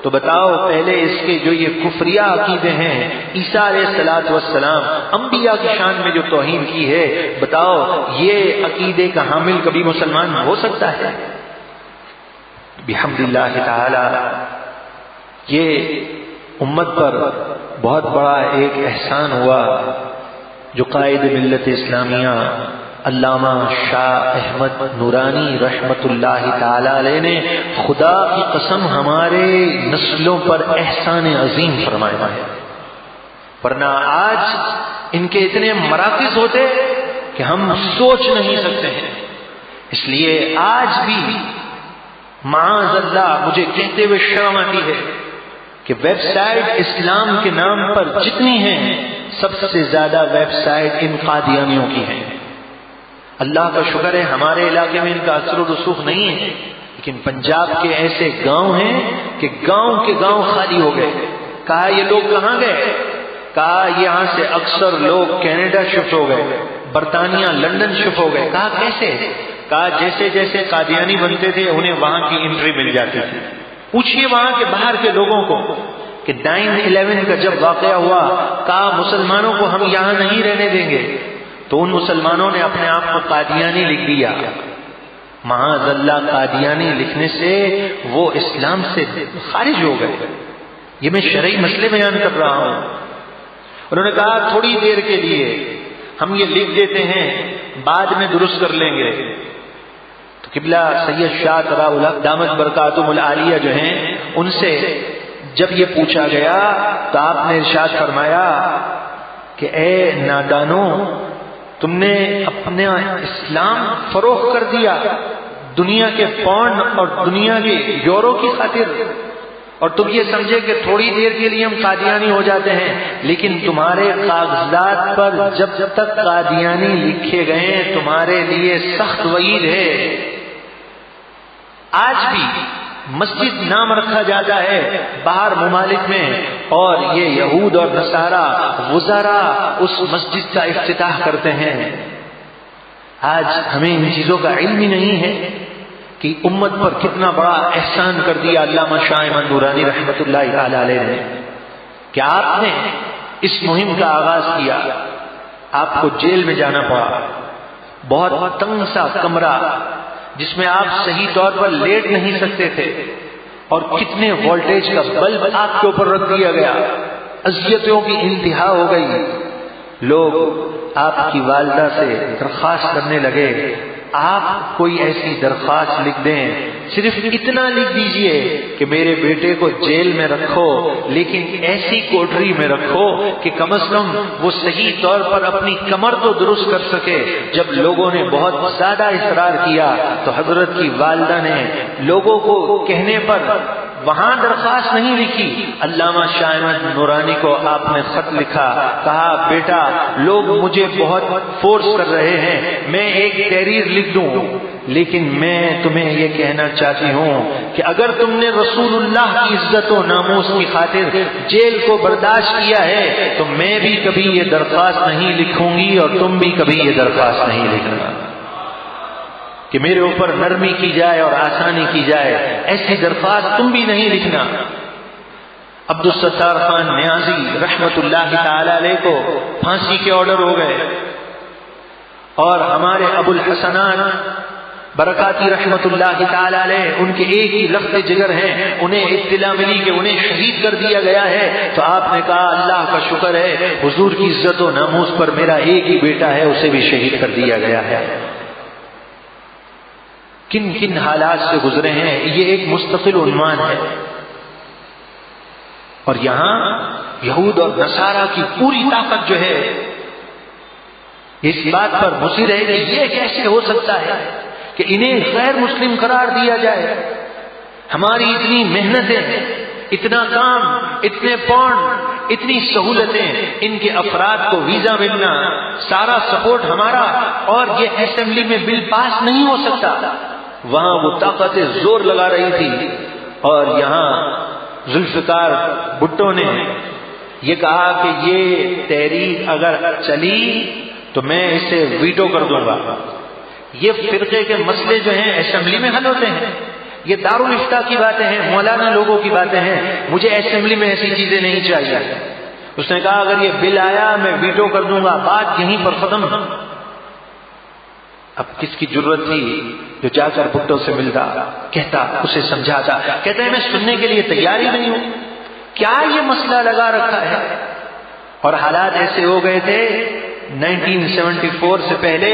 تو بتاؤ پہلے اس کے جو یہ کفریہ عقیدے ہیں، عیسیٰ علیہ السلام انبیاء کی شان میں جو توہین کی ہے، بتاؤ یہ عقیدے کا حامل کبھی مسلمان ہو سکتا ہے؟ بحمد اللہ تعالی یہ امت پر بہت بڑا ایک احسان ہوا جو قائد ملت اسلامیہ علامہ شاہ احمد نورانی رحمت اللہ تعالی علیہ نے خدا کی قسم ہمارے نسلوں پر احسان عظیم فرمایا ہے، ورنہ آج ان کے اتنے مراکز ہوتے کہ ہم سوچ نہیں سکتے ہیں۔ اس لیے آج بھی معاذ اللہ مجھے کہتے ہوئے شرم آتی ہے کہ ویب سائٹ اسلام کے نام پر جتنی ہیں سب سے زیادہ ویب سائٹ ان قادیانیوں کی ہیں۔ اللہ کا شکر ہے ہمارے علاقے میں ان کا اثر و رسوخ نہیں ہے، لیکن پنجاب کے ایسے گاؤں ہیں کہ گاؤں کے گاؤں خالی ہو گئے۔ کہا یہ لوگ کہاں گئے؟ کہا یہاں سے اکثر لوگ کینیڈا شفٹ ہو گئے، برطانیہ لندن شفٹ ہو گئے۔ کہا کیسے؟ کہا جیسے جیسے قادیانی بنتے تھے انہیں وہاں کی انٹری مل جاتی تھی۔ پوچھئے وہاں کے باہر کے لوگوں کو کہ 9/11 کا جب واقعہ ہوا کہا مسلمانوں کو ہم یہاں نہیں رہنے دیں گے، تو ان مسلمانوں نے اپنے آپ کو قادیانی لکھ دیا۔ معاذ اللہ قادیانی لکھنے سے وہ اسلام سے خارج ہو گئے۔ یہ میں شرعی مسئلے بیان کر رہا ہوں۔ انہوں نے کہا تھوڑی دیر کے لیے ہم یہ لکھ دیتے ہیں، بعد میں درست کر لیں گے۔ تو قبلہ سید شاہ ترا دامت برکاتہم العالیہ جو ہیں ان سے جب یہ پوچھا گیا تو آپ نے ارشاد فرمایا کہ اے نادانوں، تم نے اپنا اسلام فروخت کر دیا دنیا کے پاؤنڈ اور دنیا کے یورو کی خاطر، اور تم یہ سمجھے کہ تھوڑی دیر کے لیے ہم قادیانی ہو جاتے ہیں، لیکن تمہارے کاغذات پر جب تک قادیانی لکھے گئے تمہارے لیے سخت وعید ہے۔ آج بھی مسجد نام رکھا جاتا ہے باہر ممالک میں، اور یہ یہود اور نصارہ وزراء اس مسجد کا افتتاح کرتے ہیں۔ آج ہمیں ان چیزوں کا علم ہی نہیں ہے کہ امت پر کتنا بڑا احسان کر دیا علامہ شاہ احمد نورانی رحمۃ اللہ تعالی علیہ نے، کہ آپ نے اس مہم کا آغاز کیا، آپ کو جیل میں جانا پڑا، بہت تنگ سا کمرہ جس میں آپ صحیح طور پر لیٹ نہیں سکتے تھے، اور کتنے وولٹیج کا بلب آپ کے اوپر رکھ دیا گیا، اذیتوں کی انتہا ہو گئی۔ لوگ آپ کی والدہ سے درخواست کرنے لگے، آپ کوئی ایسی درخواست لکھ دیں، صرف اتنا لکھ دیجئے کہ میرے بیٹے کو جیل میں رکھو، لیکن ایسی کوٹری میں رکھو کہ کم از کم وہ صحیح طور پر اپنی کمر تو درست کر سکے۔ جب لوگوں نے بہت زیادہ اصرار کیا تو حضرت کی والدہ نے لوگوں کو کہنے پر وہاں درخواست نہیں لکھی، علامہ شاہ احمد نورانی کو آپ نے خط لکھا، کہا بیٹا لوگ مجھے بہت فورس کر رہے ہیں، میں ایک تحریر لکھ دوں، لیکن میں تمہیں یہ کہنا چاہتی ہوں کہ اگر تم نے رسول اللہ کی عزت و ناموس کی خاطر جیل کو برداشت کیا ہے تو میں بھی کبھی یہ درخواست نہیں لکھوں گی، اور تم بھی کبھی یہ درخواست نہیں لکھنا کہ میرے اوپر نرمی کی جائے اور آسانی کی جائے، ایسی درخواست تم بھی نہیں لکھنا۔ عبدالستار خان نیازی رحمت اللہ تعالی علیہ کو پھانسی کے آرڈر ہو گئے، اور ہمارے ابو الحسنان برکاتی رحمت اللہ تعالی علیہ، ان کے ایک ہی لخت جگر ہیں، انہیں اطلاع ملی کہ انہیں شہید کر دیا گیا ہے، تو آپ نے کہا اللہ کا شکر ہے حضور کی عزت و ناموس پر میرا ایک ہی بیٹا ہے، اسے بھی شہید کر دیا گیا ہے۔ کن کن حالات سے گزرے ہیں، یہ ایک مستقل عنوان ہے، اور یہاں یہود اور نصارہ کی پوری طاقت جو ہے اس بات پر مصر ہے کہ یہ کیسے ہو سکتا ہے کہ انہیں غیر مسلم قرار دیا جائے۔ ہماری اتنی محنتیں، اتنا کام، اتنے پاؤنڈ، اتنی سہولتیں، ان کے افراد کو ویزا ملنا، سارا سپورٹ ہمارا، اور یہ اسمبلی میں بل پاس نہیں ہو سکتا۔ وہاں وہ طاقتیں زور لگا رہی تھی، اور یہاں ذوالفقار بھٹو نے یہ کہا کہ یہ تحریک اگر چلی تو میں اسے ویٹو کر دوں گا۔ یہ فرقے کے مسئلے جو ہیں اسمبلی میں حل ہوتے ہیں، یہ دارالافتاء کی باتیں ہیں، مولانا لوگوں کی باتیں ہیں، مجھے اسمبلی میں ایسی چیزیں نہیں چاہیے۔ اس نے کہا اگر یہ بل آیا میں ویٹو کر دوں گا، بات یہیں پر ختم۔ اب کس کی ضرورت تھی جو جا کر بھٹو سے ملتا، کہتا، اسے سمجھاتا، کہتا ہے میں سننے کے لیے تیار ہی نہیں ہوں، کیا یہ مسئلہ لگا رکھا ہے۔ اور حالات ایسے ہو گئے تھے 1974 سے پہلے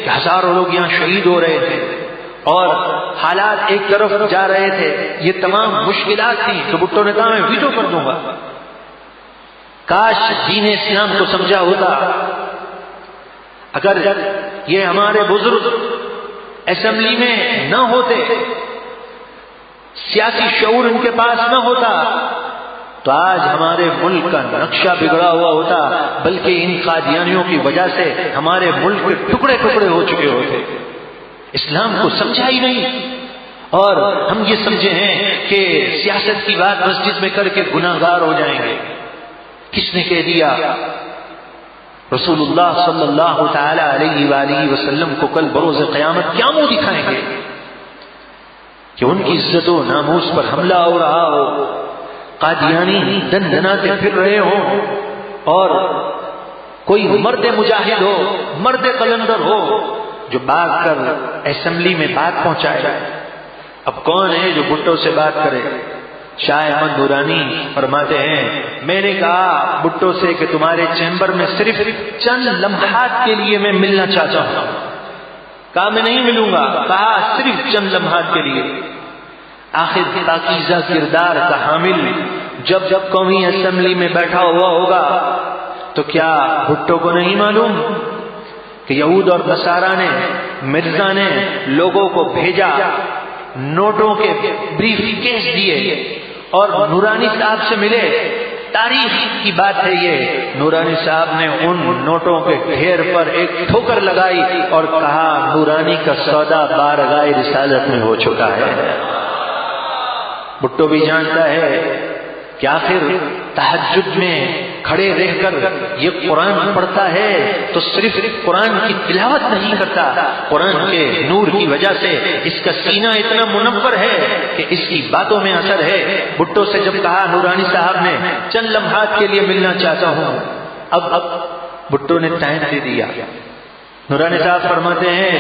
کہ ہزاروں لوگ یہاں شہید ہو رہے تھے، اور حالات ایک طرف جا رہے تھے، یہ تمام مشکلات تھیں، تو بھٹو نے کہا میں ویٹو کر دوں گا۔ کاش دین اسلام کو سمجھا ہوتا، اگر یہ ہمارے بزرگ اسمبلی میں نہ ہوتے، سیاسی شعور ان کے پاس نہ ہوتا، تو آج ہمارے ملک کا نقشہ بگڑا ہوا ہوتا، بلکہ ان قادیانیوں کی وجہ سے ہمارے ملک کے ٹکڑے ٹکڑے ہو چکے ہوتے۔ اسلام کو سمجھا ہی نہیں، اور ہم یہ سمجھے ہیں کہ سیاست کی بات مسجد میں کر کے گناہ گار ہو جائیں گے۔ کس نے کہہ دیا؟ رسول اللہ صلی اللہ تعالی علیہ وآلہ وسلم کو کل بروز قیامت کیا منہ دکھائیں گے کہ ان کی عزت و ناموس پر حملہ ہو رہا ہو، قادیانی دن دناتے پھر رہے ہوں، اور کوئی مرد مجاہد ہو، مرد قلندر ہو جو بھاگ کر اسمبلی میں بات پہنچائے۔ اب کون ہے جو بھٹو سے بات کرے؟ شاہ احمد نورانی فرماتے ہیں میں نے کہا بھٹو سے کہ تمہارے چیمبر میں صرف چند لمحات کے لیے میں ملنا چاہتا ہوں۔ کہا میں نہیں ملوں گا، کہا صرف چند لمحات کے لیے۔ آخر پاکیزہ کردار کا حامل جب قومی اسمبلی میں بیٹھا ہوا ہوگا تو کیا بھٹو کو نہیں معلوم کہ یہود اور نصارہ نے، مرزا نے لوگوں کو بھیجا، نوٹوں کے بریف کیس دیے اور نورانی صاحب سے ملے۔ تاریخ کی بات ہے یہ، نورانی صاحب نے ان نوٹوں کے ڈھیر پر ایک ٹھوکر لگائی اور کہا نورانی کا سودا بارگاہ رسالت میں ہو چکا ہے۔ بھٹو بھی جانتا ہے کہ آخر تہجد میں کھڑے رہ کر یہ قرآن پڑھتا ہے تو صرف قرآن کی تلاوت نہیں کرتا، قرآن کے نور کی وجہ سے اس کا سینہ اتنا منور ہے کہ اس کی باتوں میں اثر ہے۔ بھٹو سے جب کہا نورانی صاحب نے چند لمحات کے لیے ملنا چاہتا ہوں، اب بھٹو نے ٹائم دے دیا۔ نورانی صاحب فرماتے ہیں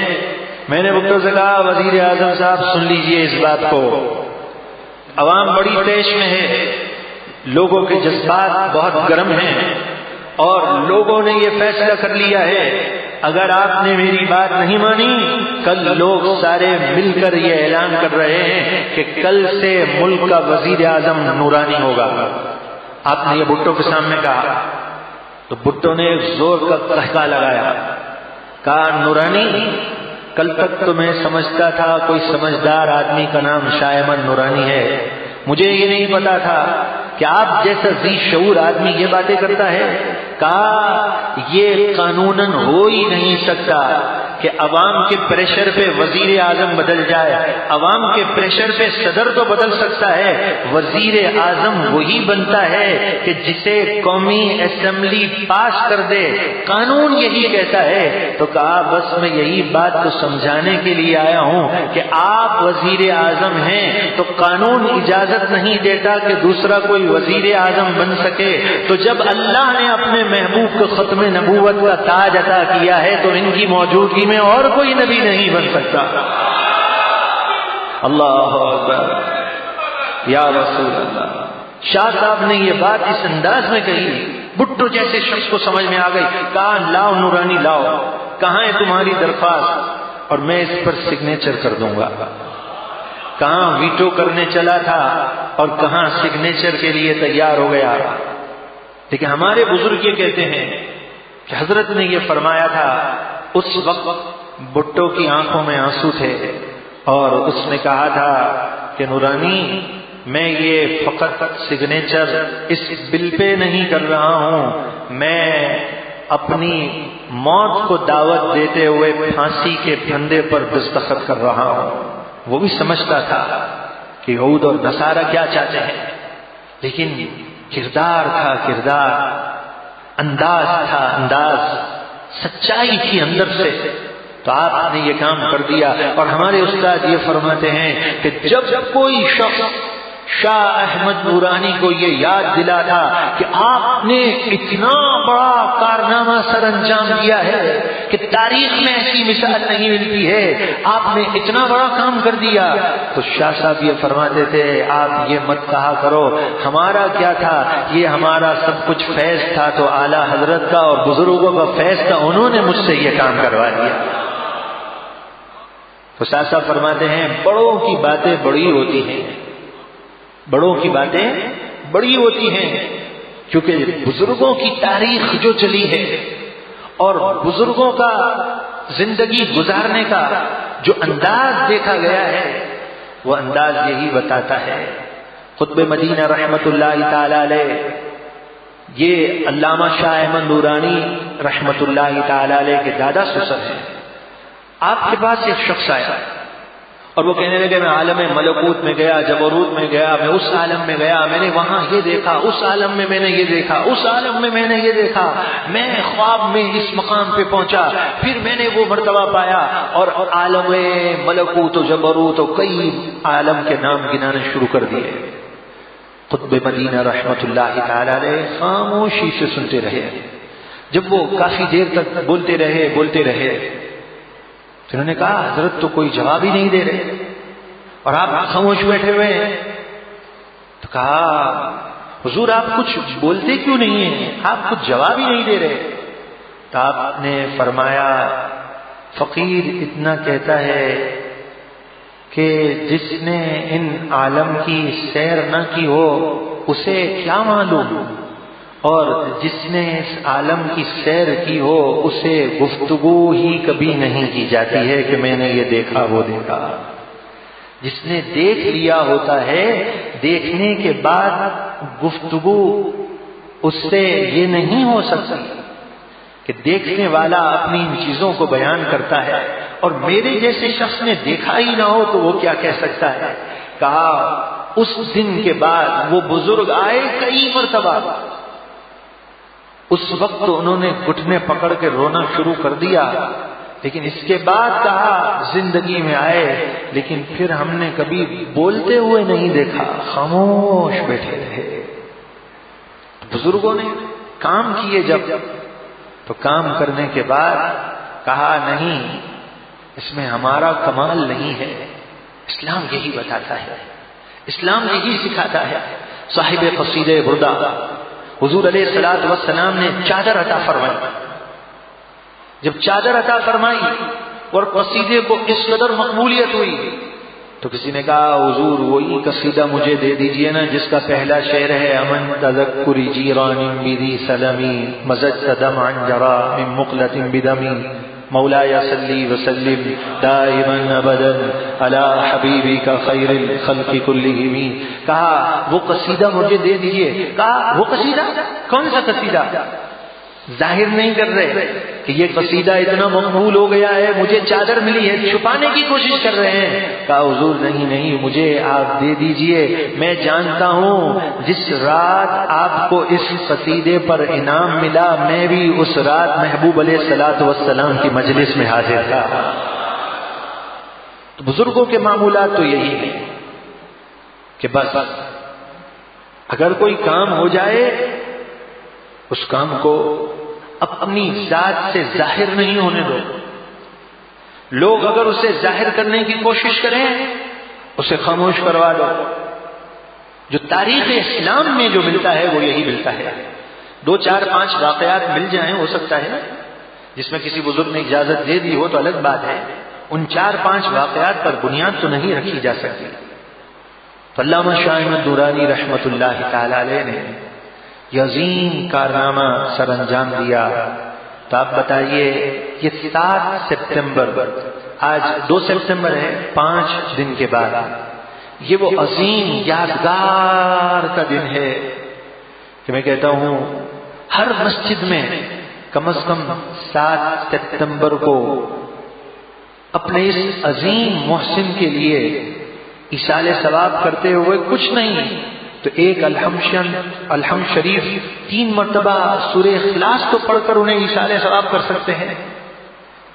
میں نے بھٹو سے کہا وزیر اعظم صاحب سن لیجئے اس بات کو، عوام بڑی طیش میں ہے، لوگوں کے جذبات بہت گرم ہیں اور لوگوں نے یہ فیصلہ کر لیا ہے اگر آپ نے میری بات نہیں مانی کل لوگ سارے مل کر یہ اعلان کر رہے ہیں کہ کل سے ملک کا وزیر اعظم نورانی ہوگا۔ آپ نے یہ بھٹو کے سامنے کہا تو بھٹو نے ایک زور کا قہقہ لگایا، کہا نورانی کل تک تو میں سمجھتا تھا کوئی سمجھدار آدمی کا نام شاہ احمد نورانی ہے، مجھے یہ نہیں پتا تھا کہ آپ جیسا ذی شعور آدمی یہ باتیں کرتا ہے۔ کہا یہ قانوناً ہو ہی نہیں سکتا کہ عوام کے پریشر پہ وزیر اعظم بدل جائے، عوام کے پریشر پہ صدر تو بدل سکتا ہے، وزیر اعظم وہی بنتا ہے کہ جسے قومی اسمبلی پاس کر دے، قانون یہی کہتا ہے۔ تو کہا بس میں یہی بات کو سمجھانے کے لیے آیا ہوں کہ آپ وزیر اعظم ہیں تو قانون اجازت نہیں دیتا کہ دوسرا کوئی وزیر اعظم بن سکے، تو جب اللہ نے اپنے محبوب کو ختم نبوت کا تاج عطا کیا ہے تو ان کی موجودگی میں اور کوئی نبی نہیں بن سکتا۔ اللہ اکبر یا رسول اللہ۔ شاہ صاحب نے یہ بات اس انداز میں کہی، بھٹو جیسے شخص کو سمجھ میں آ گئی۔ کہا لاؤ نورانی لاؤ، کہاں ہے تمہاری درخواست اور میں اس پر سگنیچر کر دوں گا۔ کہاں ویٹو کرنے چلا تھا اور کہاں سگنیچر کے لیے تیار ہو گیا۔ لیکن ہمارے بزرگ یہ کہتے ہیں کہ حضرت نے یہ فرمایا تھا، اس وقت بھٹو کی آنکھوں میں آنسو تھے اور اس نے کہا تھا کہ نورانی میں یہ فقط سگنیچر اس بل پہ نہیں کر رہا ہوں، میں اپنی موت کو دعوت دیتے ہوئے پھانسی کے پھندے پر دستخط کر رہا ہوں۔ وہ بھی سمجھتا تھا کہ یہود اور نصارہ کیا چاہتے ہیں، لیکن کردار تھا، کردار، انداز تھا، انداز، سچائی تھی اندر سے، تو آپ نے یہ کام کر دیا۔ اور ہمارے استاد یہ فرماتے ہیں کہ جب کوئی شخص شاہ احمد نورانی کو یہ یاد دلا تھا کہ آپ نے اتنا بڑا کارنامہ سر انجام دیا ہے کہ تاریخ میں ایسی مثال نہیں ملتی ہے، آپ نے اتنا بڑا کام کر دیا، تو شاہ صاحب یہ فرماتے تھے آپ یہ مت کہا کرو ہمارا کیا تھا، یہ ہمارا سب کچھ فیض تھا، تو اعلیٰ حضرت کا اور بزرگوں کا فیض تھا، انہوں نے مجھ سے یہ کام کروا دیا۔ تو شاہ صاحب فرماتے ہیں بڑوں کی باتیں بڑی ہوتی ہیں، بڑوں کی باتیں بڑی ہوتی ہیں، کیونکہ بزرگوں کی تاریخ جو چلی ہے اور بزرگوں کا زندگی گزارنے کا جو انداز دیکھا گیا ہے وہ انداز یہی بتاتا ہے۔ قطب مدینہ رحمت اللہ تعالی علیہ، یہ علامہ شاہ احمد نورانی رحمت اللہ تعالی علیہ کے دادا سسر ہیں۔ آپ کے پاس ایک شخص آیا اور وہ کہنے لگے میں عالم ملکوت میں گیا، جبروت میں گیا، میں اس عالم میں گیا، میں نے وہاں یہ دیکھا، اس عالم میں میں نے یہ دیکھا، اس عالم میں میں نے یہ دیکھا، میں خواب میں اس مقام پہ پہنچا، پھر میں نے وہ مرتبہ پایا، اور عالم ملکوت و جبروت و کئی عالم کے نام گنانے شروع کر دیے۔ قطب مدینہ رحمت اللہ تعالی علیہ خاموشی سے سنتے رہے۔ جب وہ کافی دیر تک بولتے رہے تو انہوں نے کہا حضرت تو کوئی جواب ہی نہیں دے رہے اور آپ خاموش بیٹھے ہوئے ہیں۔ تو کہا حضور آپ کچھ بولتے کیوں نہیں ہیں، آپ کچھ جواب ہی نہیں دے رہے۔ تو آپ نے فرمایا فقیر اتنا کہتا ہے کہ جس نے ان عالم کی سیر نہ کی ہو اسے کیا معلوم، اور جس نے اس عالم کی سیر کی ہو اسے گفتگو ہی کبھی نہیں کی جاتی ہے کہ میں نے یہ دیکھا وہ دیکھا. جس نے دیکھ لیا ہوتا ہے دیکھنے کے بعد گفتگو اس سے یہ نہیں ہو سکتی کہ دیکھنے والا اپنی ان چیزوں کو بیان کرتا ہے اور میرے جیسے شخص نے دیکھا ہی نہ ہو تو وہ کیا کہہ سکتا ہے. کہا اس دن کے بعد وہ بزرگ آئے کئی مرتبہ، اس وقت انہوں نے گھٹنے پکڑ کے رونا شروع کر دیا، لیکن اس کے بعد کہا زندگی میں آئے لیکن پھر ہم نے کبھی بولتے ہوئے نہیں دیکھا، خاموش بیٹھے رہے. بزرگوں نے کام کیے جب تو کام کرنے کے بعد کہا نہیں اس میں ہمارا کمال نہیں ہے، اسلام یہی بتاتا ہے، اسلام یہی سکھاتا ہے. صاحب قصیدہ بردہ حضور علیہ الصلوۃ والسلام نے چادر عطا فرمائی. جب چادر عطا فرمائی اور قصیدے کو اس قدر مقبولیت ہوئی تو کسی نے کہا حضور وہی قصیدہ مجھے دے دیجئے نا جس کا پہلا شعر ہے امن تذکری جیران بیدی سلمی مزجت دمعا جرا من مقلۃ بدمی مولایا صلی وسلم دائما ابدا علی حبیبک خیر الخلق کلہم. کہا وہ قصیدہ مجھے دے دیجئے. کہا وہ قصیدہ کون سا قصیدہ؟ ظاہر نہیں کر رہے کہ یہ قصیدہ اتنا مقبول ہو گیا ہے مجھے چادر ملی ہے، چھپانے کی کوشش کر رہے ہیں. کہا حضور نہیں نہیں مجھے آپ دے دیجئے، میں جانتا ہوں جس رات آپ کو اس قصیدے پر انعام ملا میں بھی اس رات محبوب علیہ الصلوۃ والسلام کی مجلس میں حاضر تھا. تو بزرگوں کے معمولات تو یہی ہیں کہ بس اگر کوئی کام ہو جائے اس کام کو اپنی ذات سے ظاہر نہیں ہونے دو. لوگ اگر اسے ظاہر کرنے کی کوشش کریں اسے خاموش کروا دو. جو تاریخ اسلام میں جو ملتا ہے وہ یہی ملتا ہے. 2 4 5 واقعات مل جائیں ہو سکتا ہے جس میں کسی بزرگ نے اجازت دے دی ہو تو الگ بات ہے. ان 4 5 واقعات پر بنیاد تو نہیں رکھی جا سکتی. تو علامہ شاہ احمد نورانی رحمت اللہ تعالی علیہ نے یہ عظیم کارنامہ سر انجام دیا. تو آپ بتائیے یہ 7 سپتمبر آج 2 سپتمبر ہے 5 دن کے بعد یہ وہ عظیم یادگار کا دن ہے کہ میں کہتا ہوں ہر مسجد میں کم از کم 7 سپتمبر کو اپنے اس عظیم محسن کے لیے ایصال ثواب کرتے ہوئے کچھ نہیں تو ایک الحمد شریف 3 مرتبہ سورہ اخلاص تو پڑھ کر انہیں ایصال ثواب کر سکتے ہیں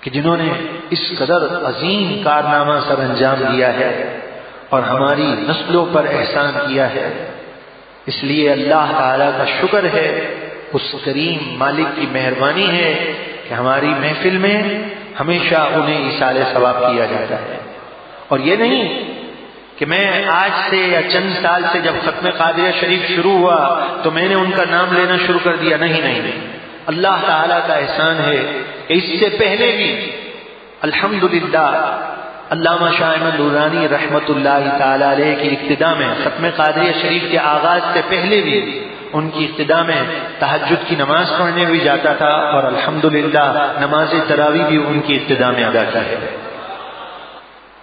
کہ جنہوں نے اس قدر عظیم کارنامہ سر انجام دیا ہے اور ہماری نسلوں پر احسان کیا ہے. اس لیے اللہ تعالی کا شکر ہے، اس کریم مالک کی مہربانی ہے کہ ہماری محفل میں ہمیشہ انہیں ایصال ثواب کیا جاتا ہے. اور یہ نہیں کہ میں آج سے یا چند سال سے جب ختم قادریہ شریف شروع ہوا تو میں نے ان کا نام لینا شروع کر دیا. نہیں، اللہ تعالیٰ کا احسان ہے کہ اس سے پہلے بھی الحمدللہ علامہ شاہ احمد نورانی رحمت اللہ تعالی علیہ کی ابتدا میں ختم قادریہ شریف کے آغاز سے پہلے بھی ان کی ابتدا میں تہجد کی نماز پڑھنے بھی جاتا تھا اور الحمدللہ نماز تراویح بھی ان کی ابتدا میں ادا ہے.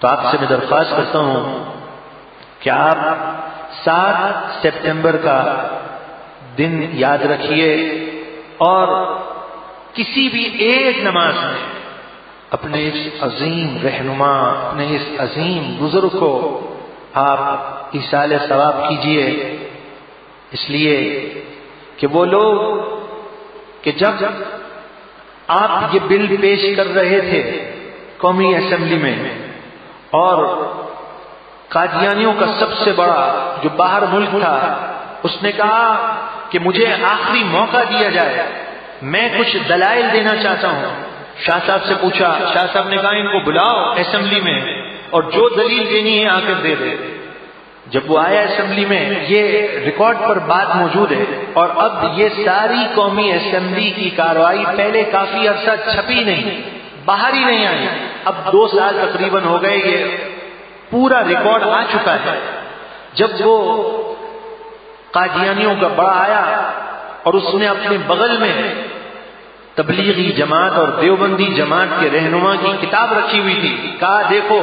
تو آپ سے میں درخواست کرتا ہوں کہ آپ 7 سپتمبر کا دن یاد رکھیے اور کسی بھی ایک نماز میں اپنے اس عظیم رہنما اپنے اس عظیم بزرگ کو آپ ایصال ثواب کیجیے. اس لیے کہ وہ لوگ کہ جب آپ یہ بل پیش کر رہے تھے قومی اسمبلی میں اور قادیانیوں کا سب سے بڑا جو باہر ملک تھا اس نے کہا کہ مجھے آخری موقع دیا جائے، میں کچھ دلائل دینا چاہتا ہوں. شاہ صاحب سے پوچھا، شاہ صاحب نے کہا ان کو بلاؤ اسمبلی میں اور جو دلیل دینی ہے آ کر دے دے. جب وہ آیا اسمبلی میں یہ ریکارڈ پر بات موجود ہے اور اب یہ ساری قومی اسمبلی کی کارروائی پہلے کافی عرصہ چھپی نہیں، باہر ہی نہیں آئی، اب 2 سال تقریباً ہو گئے یہ پورا ریکارڈ آ چکا ہے. جب وہ قادیانیوں کا بڑا آیا اور اس نے اپنے بغل میں تبلیغی جماعت اور دیوبندی جماعت کے رہنما کی کتاب رکھی ہوئی تھی. کہا دیکھو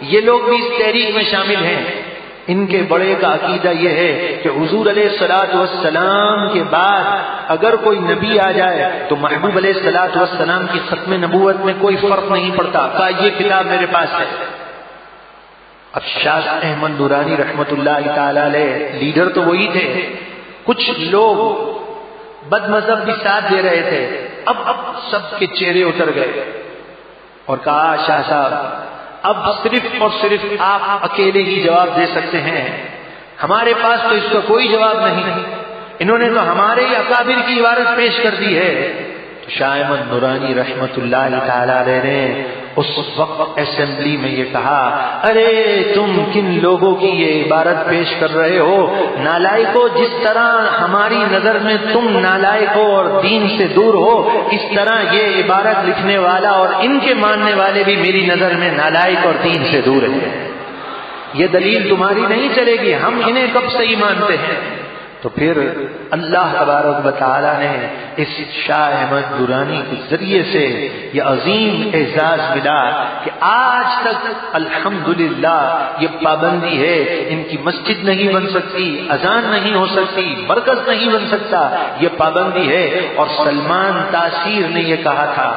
یہ لوگ بھی اس تحریک میں شامل ہیں. ان کے بڑے کا عقیدہ یہ ہے کہ حضور علیہ الصلوۃ والسلام کے بعد اگر کوئی نبی آ جائے تو محبوب علیہ الصلوۃ والسلام کی ختم نبوت میں کوئی فرق نہیں پڑتا. کہا یہ کتاب میرے پاس ہے. اب شاہ احمد نورانی رحمت اللہ تعالی علیہ لیڈر تو وہی تھے. کچھ لوگ بد مذہب بھی ساتھ دے رہے تھے. اب سب کے چہرے اتر گئے اور کہا شاہ صاحب اب صرف اور صرف آپ اکیلے ہی جواب دے سکتے ہیں. ہمارے پاس تو اس کا کوئی جواب نہیں. انہوں نے تو ہمارے ہی اکابر کی عبارت پیش کر دی ہے. تو شاہ احمد نورانی رحمت اللہ تعالی علیہ نے اس وقت اسمبلی میں یہ کہا ارے تم کن لوگوں کی یہ عبارت پیش کر رہے ہو؟ نالائکو، جس طرح ہماری نظر میں تم نالائک ہو اور دین سے دور ہو، اس طرح یہ عبارت لکھنے والا اور ان کے ماننے والے بھی میری نظر میں نالائک اور دین سے دور ہیں. یہ دلیل تمہاری نہیں چلے گی، ہم انہیں کب صحیح مانتے ہیں. تو پھر اللہ تبارک و تعالی نے اس شاہ احمد درانی کے ذریعے سے یہ عظیم اعزاز ملا کہ آج تک الحمدللہ یہ پابندی ہے. ان کی مسجد نہیں بن سکتی، اذان نہیں ہو سکتی، مرکز نہیں بن سکتا، یہ پابندی ہے. اور سلمان تاثیر نے یہ کہا تھا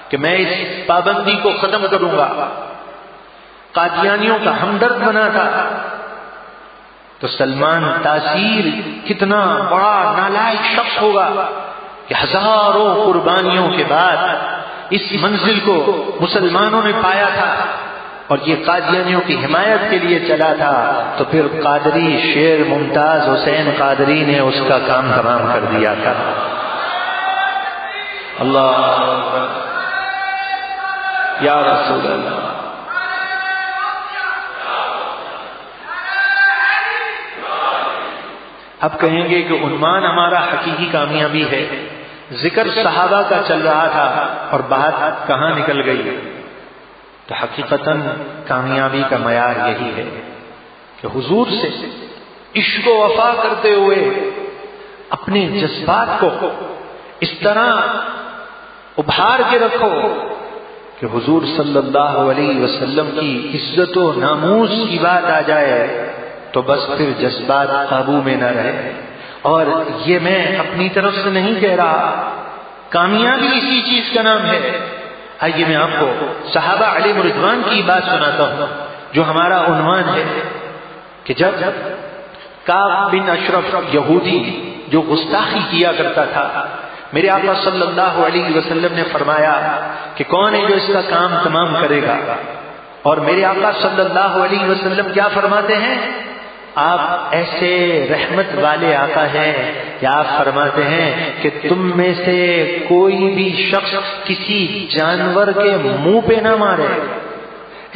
کہ میں اس پابندی کو ختم کروں گا. قادیانیوں کا ہمدرد بنا تھا. تو سلمان تاثیر کتنا بڑا نالائق شخص ہوگا کہ ہزاروں قربانیوں کے بعد اس منزل کو مسلمانوں نے پایا تھا اور یہ قادیانیوں کی حمایت کے لیے چلا تھا. تو پھر قادری شیر ممتاز حسین قادری نے اس کا کام تمام کر دیا تھا. اللہ یا رسول اللہ. اب کہیں گے کہ عنوان ہمارا حقیقی کامیابی ہے. ذکر صحابہ کا چل رہا تھا اور بات کہاں نکل گئی؟ تو حقیقتاً کامیابی کا معیار یہی ہے کہ حضور سے عشق و وفا کرتے ہوئے اپنے جذبات کو اس طرح ابھار کے رکھو کہ حضور صلی اللہ علیہ وسلم کی عزت و ناموس کی بات آ جائے تو بس پھر جذبات قابو میں نہ رہے. اور یہ میں اپنی طرف سے نہیں کہہ رہا، کامیابی اسی چیز کا نام ہے. آئیے میں آپ کو صحابہ علیہ رضوان کی بات سناتا ہوں جو ہمارا عنوان ہے کہ جب کعب بن اشرف یہودی جو گستاخی کیا کرتا تھا، میرے آقا صلی اللہ علیہ وسلم نے فرمایا کہ کون ہے جو اس کا کام تمام کرے گا؟ اور میرے آقا صلی اللہ علیہ وسلم کیا فرماتے ہیں؟ آپ ایسے رحمت والے آقا ہیں کہ آپ فرماتے ہیں کہ تم میں سے کوئی بھی شخص کسی جانور کے منہ پہ نہ مارے،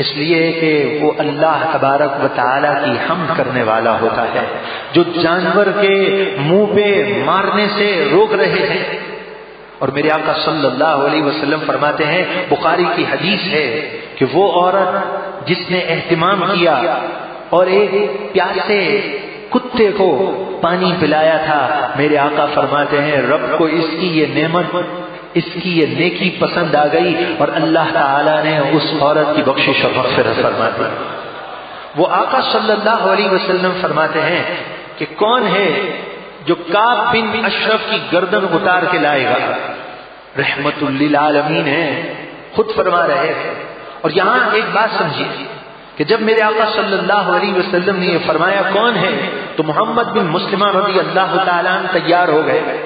اس لیے کہ وہ اللہ تبارک و تعالی کی حمد کرنے والا ہوتا ہے جو جانور کے منہ پہ مارنے سے روک رہے ہیں. اور میرے آقا صلی اللہ علیہ وسلم فرماتے ہیں، بخاری کی حدیث ہے کہ وہ عورت جس نے اہتمام کیا اور ایک پیاسے کتے کو پانی پلایا تھا، میرے آقا فرماتے ہیں رب کو اس کی یہ نعمت، اس کی یہ نیکی پسند آ گئی اور اللہ تعالی نے اس عورت کی بخشش اور مغفرت فرما دی. وہ آقا صلی اللہ علیہ وسلم فرماتے ہیں کہ کون ہے جو کعب بن اشرف کی گردن اتار کے لائے گا؟ رحمت للعالمین ہے، خود فرما رہے ہیں. اور یہاں ایک بات سمجھیے کہ جب میرے آقا صلی اللہ علیہ وسلم نے یہ فرمایا کون ہے، تو محمد بن مسلمہ رضی اللہ تعالیٰ عنہ تیار ہو گئے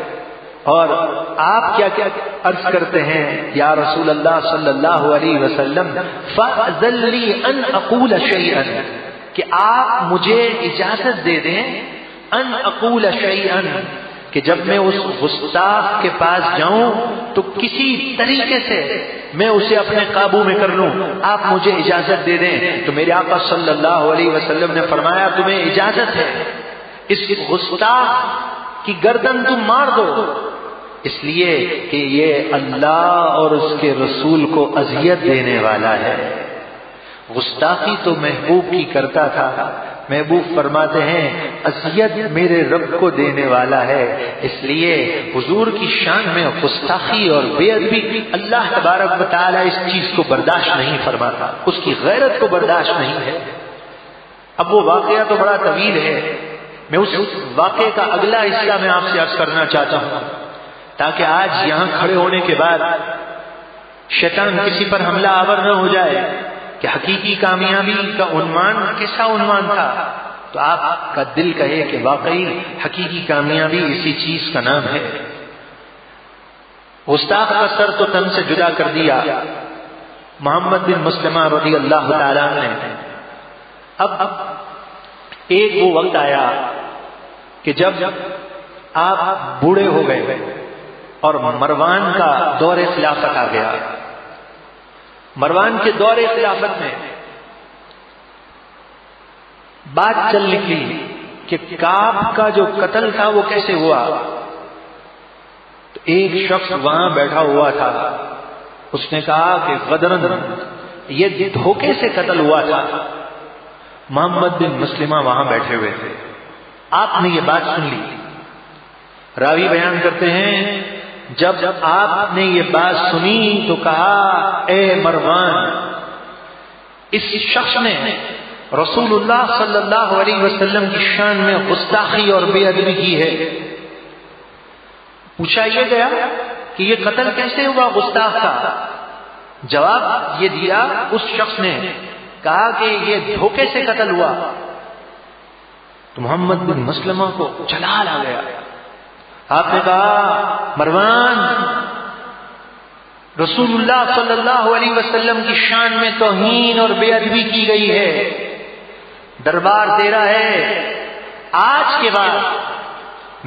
اور آپ کیا کیا عرض کرتے ہیں، یا رسول اللہ صلی اللہ علیہ وسلم فأذن لی ان اقول شیئا، کہ آپ مجھے اجازت دے دیں ان اقول شیئا، کہ جب میں اس گستاخ کے پاس جاؤں تو کسی طریقے سے میں اسے اپنے قابو میں کر لوں، آپ مجھے اجازت دے دیں. تو میرے آقا صلی اللہ علیہ وسلم نے فرمایا تمہیں اجازت ہے، اس گستاخ کی گردن تم مار دو، اس لیے کہ یہ اللہ اور اس کے رسول کو اذیت دینے والا ہے. گستاخی تو محبوب کی کرتا تھا، محبوب فرماتے ہیں اذیت میرے رب کو دینے والا ہے، اس لیے حضور کی شان میں گستاخی اور بے ادبی اللہ تبارک و تعالیٰ اس چیز کو برداشت نہیں فرماتا، اس کی غیرت کو برداشت نہیں ہے۔ اب وہ واقعہ تو بڑا طویل ہے، میں اس واقعے کا اگلا حصہ میں آپ سے عرض کرنا چاہتا ہوں تاکہ آج یہاں کھڑے ہونے کے بعد شیطان کسی پر حملہ آور نہ ہو جائے کہ حقیقی کامیابی کا عنوان کیسا عنوان تھا، تو آپ کا دل کہے کہ واقعی حقیقی کامیابی اسی چیز کا نام ہے۔ گستاخ کا سر تو تن سے جدا کر دیا محمد بن مسلمہ رضی اللہ تعالیٰ نے۔ اب ایک وہ وقت آیا کہ جب آپ بوڑھے ہو گئے اور مروان کا دور خلافت آ گیا۔ مروان کے دور خلافت میں بات چل نکلی کہ کعب کا جو قتل تھا وہ کیسے ہوا۔ تو ایک شخص وہاں بیٹھا ہوا تھا، اس نے کہا کہ غدرن یہ دھوکے سے قتل ہوا تھا۔ محمد بن مسلمہ وہاں بیٹھے ہوئے تھے، آپ نے یہ بات سن لی۔ راوی بیان کرتے ہیں جب آپ نے یہ بات سنی تو کہا اے مروان، اس شخص نے رسول اللہ صلی اللہ علیہ وسلم کی شان میں گستاخی اور بے ادبی کی ہے۔ پوچھا یہ گیا کہ یہ قتل کیسے ہوا گستاخ کا؟ جواب یہ دیا اس شخص نے، کہا کہ یہ دھوکے سے قتل ہوا۔ تو محمد بن مسلمہ کو جلال آ گیا۔ آپ نے کہا مروان، رسول اللہ صلی اللہ علیہ وسلم کی شان میں توہین اور بے ادبی کی گئی ہے، دربار تیرا ہے، آج کے بعد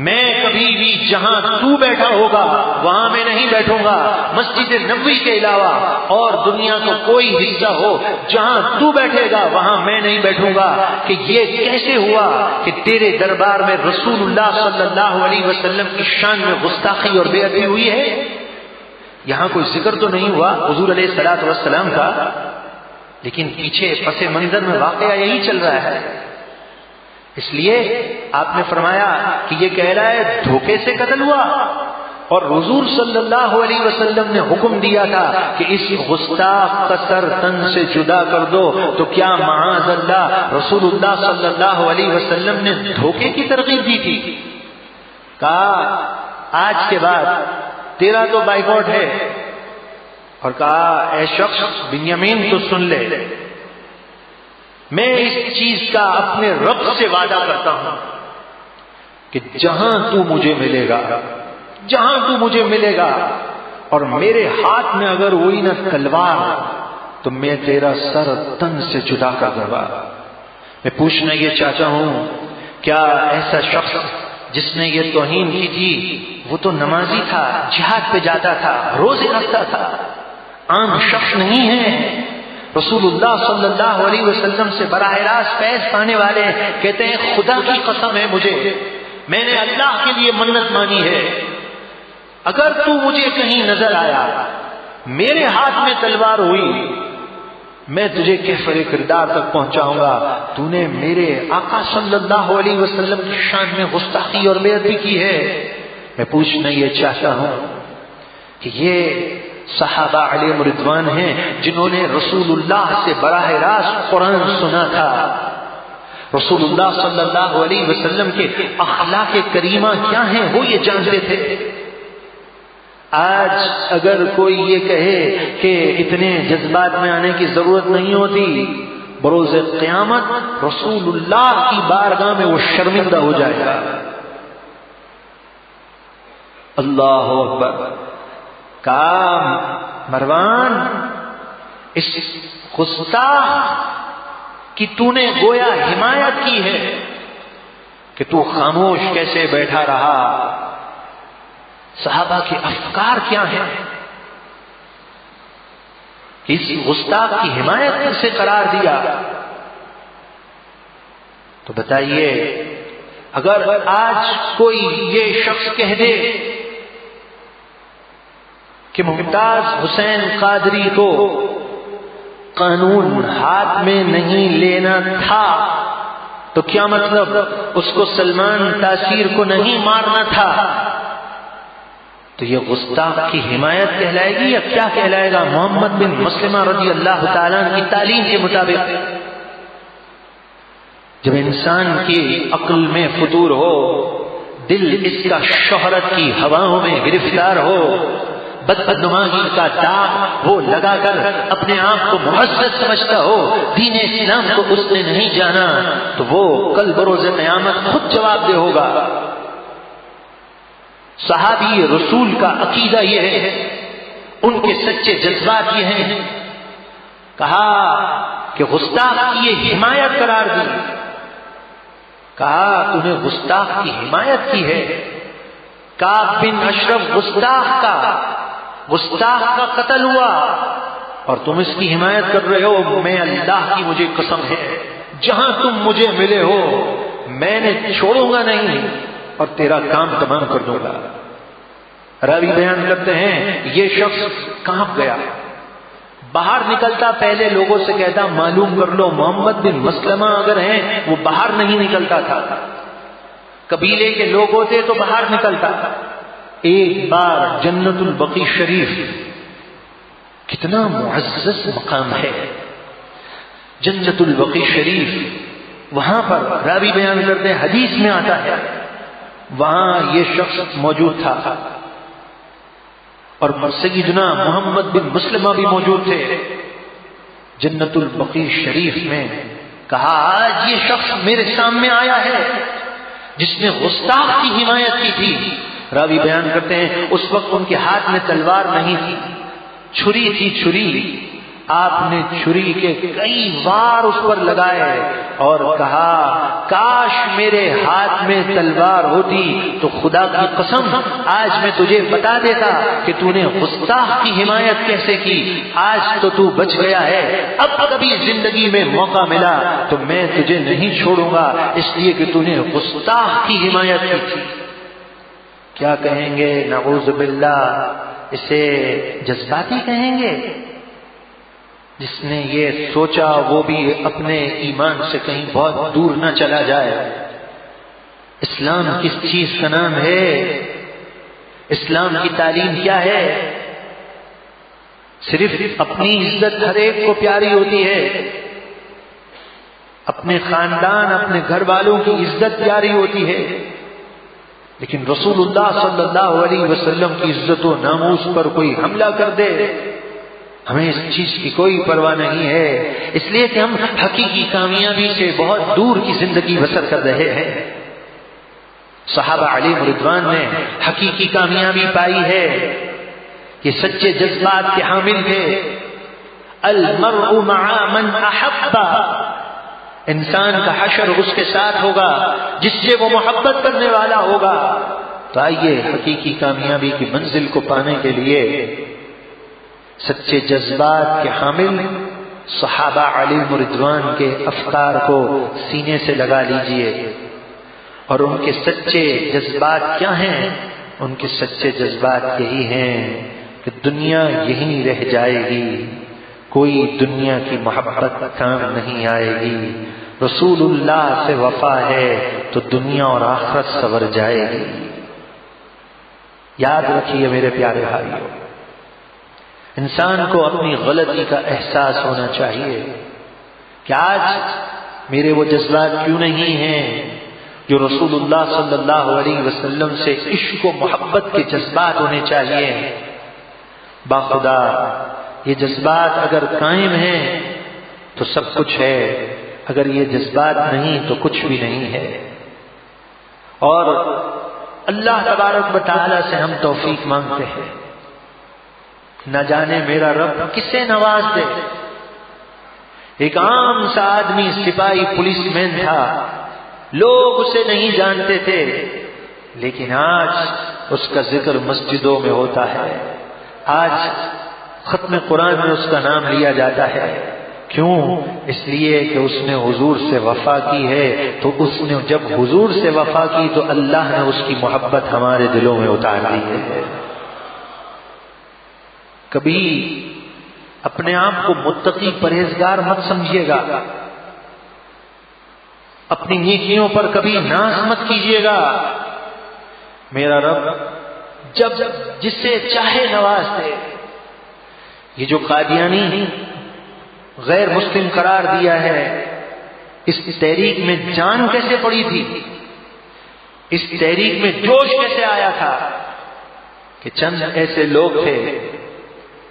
میں کبھی بھی جہاں تو بیٹھا ہوگا وہاں میں نہیں بیٹھوں گا، مسجد نبوی کے علاوہ اور دنیا کا کوئی حصہ ہو جہاں تو بیٹھے گا وہاں میں نہیں بیٹھوں گا۔ کہ یہ کیسے ہوا کہ تیرے دربار میں رسول اللہ صلی اللہ علیہ وسلم کی شان میں گستاخی اور بے ادبی ہوئی ہے؟ یہاں کوئی ذکر تو نہیں ہوا حضور علیہ الصلوۃ والسلام کا، لیکن پیچھے پس منظر میں واقعہ یہی چل رہا ہے۔ اس لیے آپ نے فرمایا کہ یہ کہہ رہا ہے دھوکے سے قتل ہوا، اور حضور صلی اللہ علیہ وسلم نے حکم دیا تھا کہ اس گستاخ کا سر تن سے جدا کر دو، تو کیا معاذ اللہ رسول اللہ صلی اللہ علیہ وسلم نے دھوکے کی ترغیب دی تھی؟ کہا آج کے بعد تیرا تو بائیکاٹ ہے، اور کہا اے شخص بنیامین تو سن لے، میں اس چیز کا اپنے رب سے وعدہ کرتا ہوں کہ جہاں تو مجھے ملے گا، جہاں تو مجھے ملے گا اور میرے ہاتھ میں اگر ہوئی نہ تلوار تو میں تیرا سر تن سے جدا کر دوں گا۔ میں پوچھنا یہ چاہتا ہوں کیا ایسا شخص جس نے یہ توہین کی تھی وہ تو نمازی تھا، جہاد پہ جاتا تھا، روزے رکھتا تھا، عام شخص نہیں ہے۔ رسول اللہ صلی اللہ علیہ وسلم سے براہ راست فیض پانے والے کہتے ہیں خدا کی قسم ہے مجھے، میں نے اللہ کے لیے منت مانی ہے، اگر تو مجھے کہیں نظر آیا، میرے ہاتھ میں تلوار ہوئی، میں تجھے کیفر کردار تک پہنچاؤں گا۔ تو نے میرے آقا صلی اللہ علیہ وسلم کی شان میں گستاخی اور بے ادبی کی ہے۔ میں پوچھنا یہ چاہتا ہوں کہ یہ صحابہ علیہم رضوان ہیں جنہوں نے رسول اللہ سے براہ راست قرآن سنا تھا، رسول اللہ صلی اللہ علیہ وسلم کے اخلاق کریمہ کیا ہیں وہ یہ جانتے تھے۔ آج اگر کوئی یہ کہے کہ اتنے جذبات میں آنے کی ضرورت نہیں ہوتی، بروز قیامت رسول اللہ کی بارگاہ میں وہ شرمندہ ہو جائے گا۔ اللہ اکبر۔ کام مروان، اس گستاخ کی تو نے گویا حمایت کی ہے کہ تو خاموش کیسے بیٹھا رہا؟ صحابہ کے افکار کیا ہیں؟ اس گستاخ کی حمایت سے قرار دیا۔ تو بتائیے اگر آج کوئی یہ شخص کہہ دے کہ ممتاز حسین قادری کو قانون ہاتھ میں نہیں لینا تھا تو کیا مطلب اس کو سلمان تاثیر کو نہیں مارنا تھا؟ تو یہ گستاخ کی حمایت کہلائے گی یا کیا کہلائے گا؟ محمد بن مسلمہ رضی اللہ تعالیٰ عنہ کی تعلیم کے مطابق جب انسان کی عقل میں فطور ہو، دل اس کا شہرت کی ہواؤں میں گرفتار ہو، بدنمائی کا داغ وہ لگا کر اپنے آپ کو معزز سمجھتا ہو، دین اسلام کو اس نے نہیں جانا، تو وہ کل بروز قیامت خود جواب دہ ہوگا۔ صحابی رسول کا عقیدہ یہ ہے، ان کے سچے جذبات یہ ہیں، کہا کہ گستاخ کی یہ حمایت قرار دی، کہا تو نے گستاخ کی حمایت کی ہے، کعب بن اشرف گستاخ کا قتل ہوا اور تم اس کی حمایت کر رہے ہو؟ میں اللہ کی مجھے قسم ہے، جہاں تم مجھے ملے ہو میں نے چھوڑوں گا نہیں اور تیرا کام تمام کر دوں گا۔ راوی بیان کرتے ہیں یہ شخص کانپ گیا، باہر نکلتا پہلے لوگوں سے کہتا معلوم کر لو محمد بن مسلمہ اگر ہیں، وہ باہر نہیں نکلتا تھا، قبیلے کے لوگ ہوتے تو باہر نکلتا۔ ایک بار جنت البقیع شریف، کتنا معزز مقام ہے جنت البقیع شریف، وہاں پر راوی بیان کرتے ہیں حدیث میں آتا ہے وہاں یہ شخص موجود تھا اور سیدنا محمد بن مسلمہ بھی موجود تھے جنت البقیع شریف میں۔ کہا آج یہ شخص میرے سامنے آیا ہے جس نے گستاخ کی حمایت کی تھی۔ راوی بیان کرتے ہیں اس وقت ان کے ہاتھ میں تلوار نہیں تھی، چھری تھی، چھری۔ آپ نے چھری کے کئی وار اس پر لگائے اور کہا کاش میرے ہاتھ میں تلوار ہوتی تو خدا کی قسم آج میں تجھے بتا دیتا کہ تو نے گستاخ کی حمایت کیسے کی، آج تو بچ گیا ہے، اب کبھی زندگی میں موقع ملا تو میں تجھے نہیں چھوڑوں گا، اس لیے کہ تو نے گستاخ کی حمایت کی تھی۔ کیا کہیں گے؟ نعوذ باللہ، اسے جذباتی کہیں گے۔ جس نے یہ سوچا وہ بھی اپنے ایمان سے کہیں بہت دور نہ چلا جائے۔ اسلام کس چیز کا نام ہے؟ اسلام کی تعلیم کیا ہے؟ صرف اپنی عزت ہر ایک کو پیاری ہوتی ہے، اپنے خاندان اپنے گھر والوں کی عزت پیاری ہوتی ہے، لیکن رسول اللہ صلی اللہ علیہ وسلم کی عزت و ناموس پر کوئی حملہ کر دے، ہمیں اس چیز کی کوئی پرواہ نہیں ہے، اس لیے کہ ہم حقیقی کامیابی سے بہت دور کی زندگی بسر کر رہے ہیں۔ صحابہ علیہ رضوان نے حقیقی کامیابی پائی ہے، یہ سچے جذبات کے حامل تھے۔ المرء مع من احب، انسان کا حشر اس کے ساتھ ہوگا جس سے وہ محبت کرنے والا ہوگا۔ تو آئیے حقیقی کامیابی کی منزل کو پانے کے لیے سچے جذبات کے حامل صحابہ علیہ رضوان کے افکار کو سینے سے لگا لیجئے، اور ان کے سچے جذبات کیا ہیں؟ ان کے سچے جذبات یہی ہیں کہ دنیا یہیں رہ جائے گی، کوئی دنیا کی محبت کام نہیں آئے گی، رسول اللہ سے وفا ہے تو دنیا اور آخرت سنور جائے گی۔ یاد رکھیے میرے پیارے بھائیوں، انسان کو اپنی غلطی کا احساس ہونا چاہیے کہ آج میرے وہ جذبات کیوں نہیں ہیں جو رسول اللہ صلی اللہ علیہ وسلم سے عشق و محبت کے جذبات ہونے چاہیے۔ باخدا یہ جذبات اگر قائم ہیں تو سب کچھ ہے، اگر یہ جذبات نہیں تو کچھ بھی نہیں ہے۔ اور اللہ تبارک و تعالی سے ہم توفیق مانگتے ہیں، نہ جانے میرا رب کسے نواز دے۔ ایک عام سا آدمی سپاہی پولیس مین تھا، لوگ اسے نہیں جانتے تھے، لیکن آج اس کا ذکر مسجدوں میں ہوتا ہے، آج ختم قرآن میں اس کا نام لیا جاتا ہے۔ کیوں؟ اس لیے کہ اس نے حضور سے وفا کی ہے، تو اس نے جب حضور سے وفا کی تو اللہ نے اس کی محبت ہمارے دلوں میں اتار دی ہے۔ کبھی اپنے آپ کو متقی پرہیزگار مت سمجھیے گا، اپنی نیکیوں پر کبھی ناز مت کیجیے گا. میرا رب جب جس سے چاہے نواز دے. یہ جو قادیانی غیر مسلم قرار دیا ہے، اس تحریک میں جان کیسے پڑی تھی، اس تحریک میں جوش کیسے آیا تھا کہ چند ایسے لوگ تھے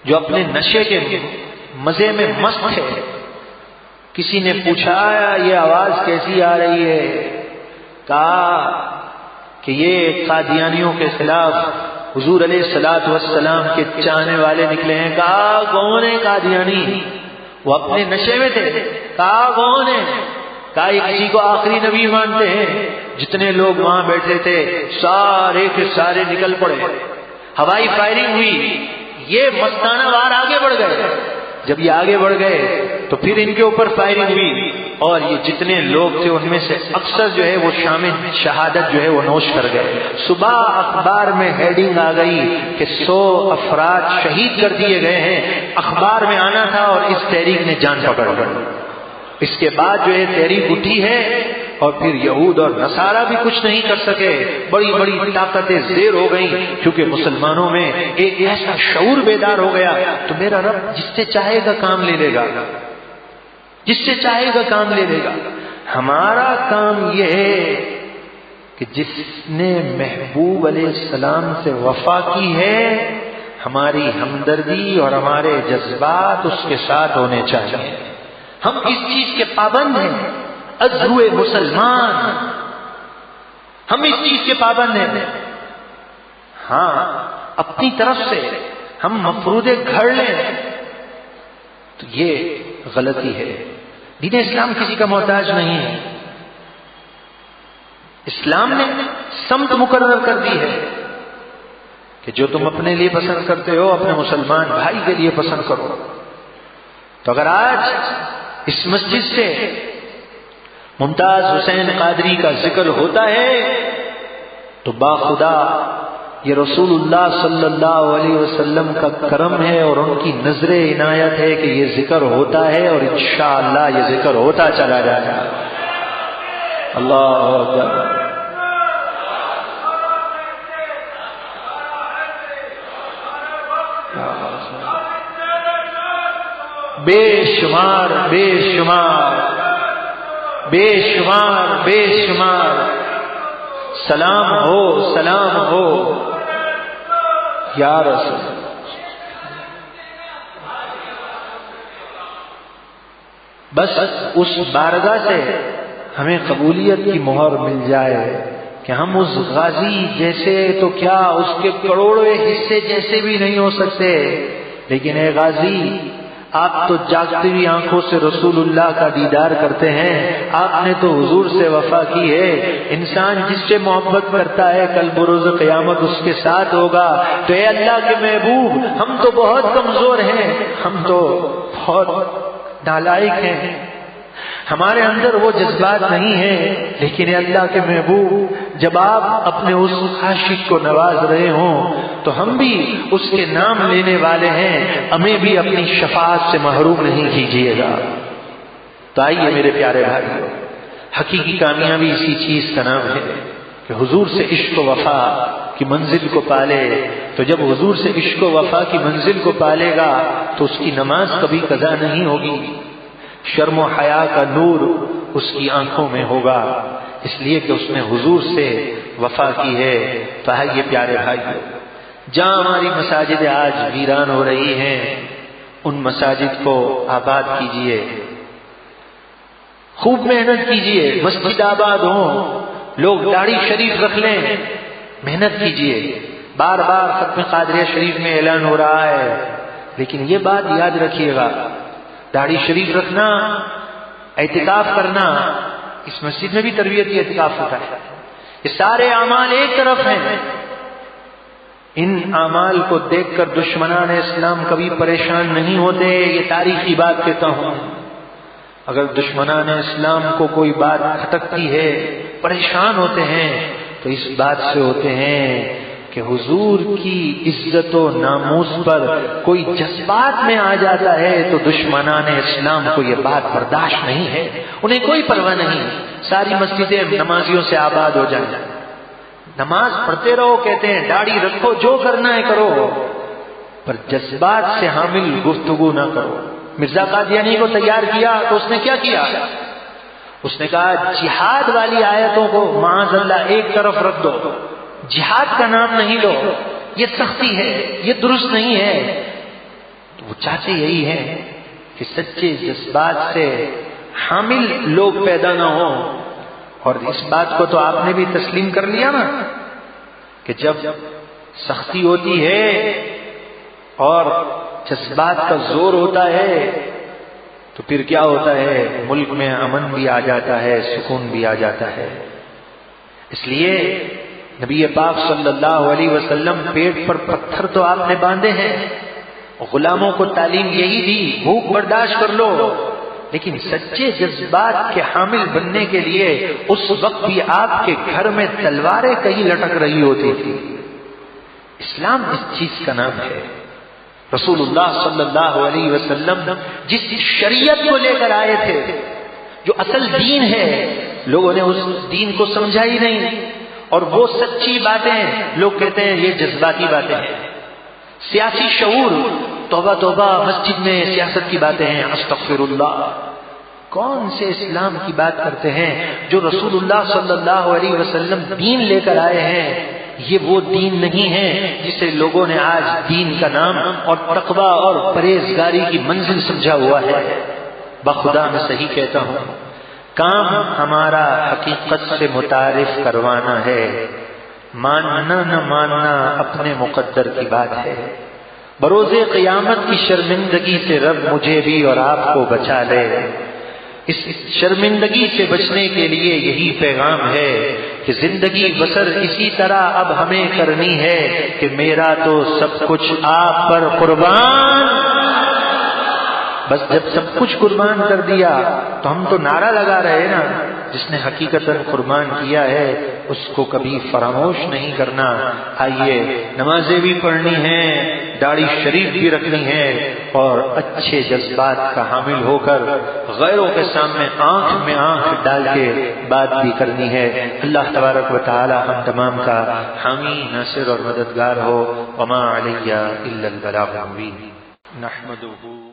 جو اپنے نشے کے مزے میں مست تھے. کسی نے پوچھا یہ آواز کیسی آ رہی ہے؟ کہا کہ یہ قادیانیوں کے خلاف حضور علیہ الصلوۃ والسلام کے چاہنے والے نکلے ہیں. کہا کون ہے قادیانی؟ وہ اپنے نشے میں تھے. کہا کون ہے؟ کہا یہ کسی کو آخری نبی مانتے ہیں. جتنے لوگ وہاں بیٹھے تھے سارے کے سارے نکل پڑے. ہوائی فائرنگ ہوئی. یہ مستانہ وار آگے بڑھ گئے. جب یہ آگے بڑھ گئے تو پھر ان کے اوپر فائرنگ ہوئی، اور یہ جتنے لوگ تھے ان میں سے اکثر جو ہے وہ شام شہادت جو ہے وہ نوش کر گئے. صبح اخبار میں ہیڈنگ آ گئی کہ 100 افراد شہید کر دیے گئے ہیں. اخبار میں آنا تھا اور اس تحریک نے جان پکڑ لی. اس کے بعد جو ہے تحریک اٹھی ہے، اور پھر یہود اور نصارہ بھی کچھ نہیں کر سکے. بڑی بڑی طاقتیں زیر ہو گئیں، کیونکہ مسلمانوں میں ایک ایسا شعور بیدار ہو گیا. تو میرا رب جس سے چاہے گا کام لے لے گا، جس سے چاہے گا کام لے لے گا. ہمارا کام یہ ہے کہ جس نے محبوب علیہ السلام سے وفا کی ہے، ہماری ہمدردی اور ہمارے جذبات اس کے ساتھ ہونے چاہیے. ہم اس چیز کے پابند ہیں، از ہوئے مسلمان ہم اس چیز کے پابند ہیں. ہاں اپنی طرف سے ہم مفروضے گھڑ لیں تو یہ غلطی ہے. دین اسلام کسی کا محتاج نہیں ہے. اسلام نے سمت مقرر کر دی ہے کہ جو تم اپنے لیے پسند کرتے ہو اپنے مسلمان بھائی کے لیے پسند کرو. تو اگر آج اس مسجد سے ممتاز حسین قادری کا ذکر ہوتا ہے تو باخدا یہ رسول اللہ صلی اللہ علیہ وسلم کا کرم ہے اور ان کی نظر عنایت ہے کہ یہ ذکر ہوتا ہے، اور انشاءاللہ یہ ذکر ہوتا چلا جائے گا. اللہ اکبر. بے شمار بے شمار بے شمار بے شمار سلام ہو یا رسول. بس اس بارگاہ سے ہمیں قبولیت کی مہر مل جائے کہ ہم اس غازی جیسے تو کیا اس کے کروڑویں حصے جیسے بھی نہیں ہو سکتے، لیکن اے غازی آپ تو جاگتی ہوئی آنکھوں سے رسول اللہ کا دیدار کرتے ہیں. آپ نے تو حضور سے وفا کی ہے. انسان جس سے محبت کرتا ہے کل بروز قیامت اس کے ساتھ ہوگا. تو اے اللہ کے محبوب، ہم تو بہت کمزور ہیں، ہم تو بہت نالائق ہیں، ہمارے اندر وہ جذبات نہیں ہیں. لیکن اے اللہ کے محبوب، جب آپ اپنے اس عاشق کو نواز رہے ہوں تو ہم بھی اس کے نام لینے والے ہیں، ہمیں بھی اپنی شفاعت سے محروم نہیں کیجیے گا. تو آئیے میرے پیارے بھائیو، حقیقی کامیابی اسی چیز کا نام ہے کہ حضور سے عشق و وفا کی منزل کو پالے. تو جب حضور سے عشق و وفا کی منزل کو پالے گا تو اس کی نماز کبھی قضا نہیں ہوگی. شرم و حیا کا نور اس کی آنکھوں میں ہوگا، اس لیے کہ اس نے حضور سے وفا کی ہے. تو آئیے پیارے بھائیو، جہاں ہماری مساجد آج ویران ہو رہی ہیں ان مساجد کو آباد کیجیے، خوب محنت کیجیے. مسجد آباد ہوں، لوگ داڑھی شریف رکھ لیں، محنت کیجیے. بار بار ختم قادریہ شریف میں اعلان ہو رہا ہے، لیکن یہ بات یاد رکھیے گا، داڑھی شریف رکھنا، اعتکاف کرنا، اس مسجد میں بھی تربیتی اعتکاف ہوتا ہے. یہ سارے اعمال ایک طرف ہیں. ان اعمال کو دیکھ کر دشمنان اسلام کبھی پریشان نہیں ہوتے. یہ تاریخی بات کہتا ہوں. اگر دشمنان اسلام کو کوئی بات کھٹکتی ہے، پریشان ہوتے ہیں، تو اس بات سے ہوتے ہیں کہ حضور کی عزت و ناموس پر کوئی جذبات میں آ جاتا ہے تو دشمنان اسلام کو یہ بات برداشت نہیں ہے، انہیں کوئی پرواہ نہیں. ساری مسجدیں نمازیوں سے آباد ہو جائیں. نماز پڑھتے رہو کہتے ہیں، داڑھی رکھو، جو کرنا ہے کرو، پر جذبات سے حامل گفتگو نہ کرو. مرزا قادیانی کو تیار کیا تو اس نے کیا کیا؟ اس نے کہا جہاد والی آیتوں کو معاذ اللہ ایک طرف رکھ دو، جہاد کا نام نہیں لو، یہ سختی ہے، یہ درست نہیں ہے. تو وہ چاہتے یہی ہے کہ سچے جذبات سے حامل لوگ پیدا نہ ہوں. اور اس بات کو تو آپ نے بھی تسلیم کر لیا نا کہ جب سختی ہوتی ہے اور جذبات کا زور ہوتا ہے تو پھر کیا ہوتا ہے؟ ملک میں امن بھی آ جاتا ہے، سکون بھی آ جاتا ہے. اس لیے نبی پاک صلی اللہ علیہ وسلم پیٹ پر پتھر تو آپ نے باندھے ہیں، غلاموں کو تعلیم یہی دی، بھوک برداشت کر لو، لیکن سچے جذبات کے حامل بننے کے لیے اس وقت بھی آپ کے گھر میں تلواریں کہیں لٹک رہی ہوتی تھی. اسلام اس چیز کا نام ہے. رسول اللہ صلی اللہ علیہ وسلم جس شریعت کو لے کر آئے تھے، جو اصل دین ہے، لوگوں نے اس دین کو سمجھا ہی نہیں. اور وہ سچی باتیں لوگ کہتے ہیں یہ جذباتی باتیں ہیں. سیاسی شعور، توبہ توبہ، مسجد میں سیاست کی باتیں ہیں، استغفر اللہ. کون سے اسلام کی بات کرتے ہیں؟ جو رسول اللہ صلی اللہ علیہ وسلم دین لے کر آئے ہیں، یہ وہ دین نہیں ہے جسے لوگوں نے آج دین کا نام اور تقویٰ اور پرہیزگاری کی منزل سمجھا ہوا ہے. بخدا میں صحیح کہتا ہوں، کام ہمارا حقیقت سے متعارف کروانا ہے، ماننا نہ ماننا اپنے مقدر کی بات ہے. بروز قیامت کی شرمندگی سے رب مجھے بھی اور آپ کو بچا لے. اس شرمندگی سے بچنے کے لیے یہی پیغام ہے کہ زندگی بسر اسی طرح اب ہمیں کرنی ہے کہ میرا تو سب کچھ آپ پر قربان. بس جب سب کچھ قربان کر دیا تو ہم تو نعرہ لگا رہے نا، جس نے حقیقتاً قربان کیا ہے اس کو کبھی فراموش نہیں کرنا. آئیے نمازیں بھی پڑھنی ہیں، داڑھی شریف بھی رکھنی ہے، اور اچھے جذبات کا حامل ہو کر غیروں کے سامنے آنکھ میں آنکھ ڈال کے بات بھی کرنی ہے. اللہ تبارک و تعالی ہم تمام کا حامی، ناصر اور مددگار ہو. وما علیہ الا البلاغ المبین. نحمدہ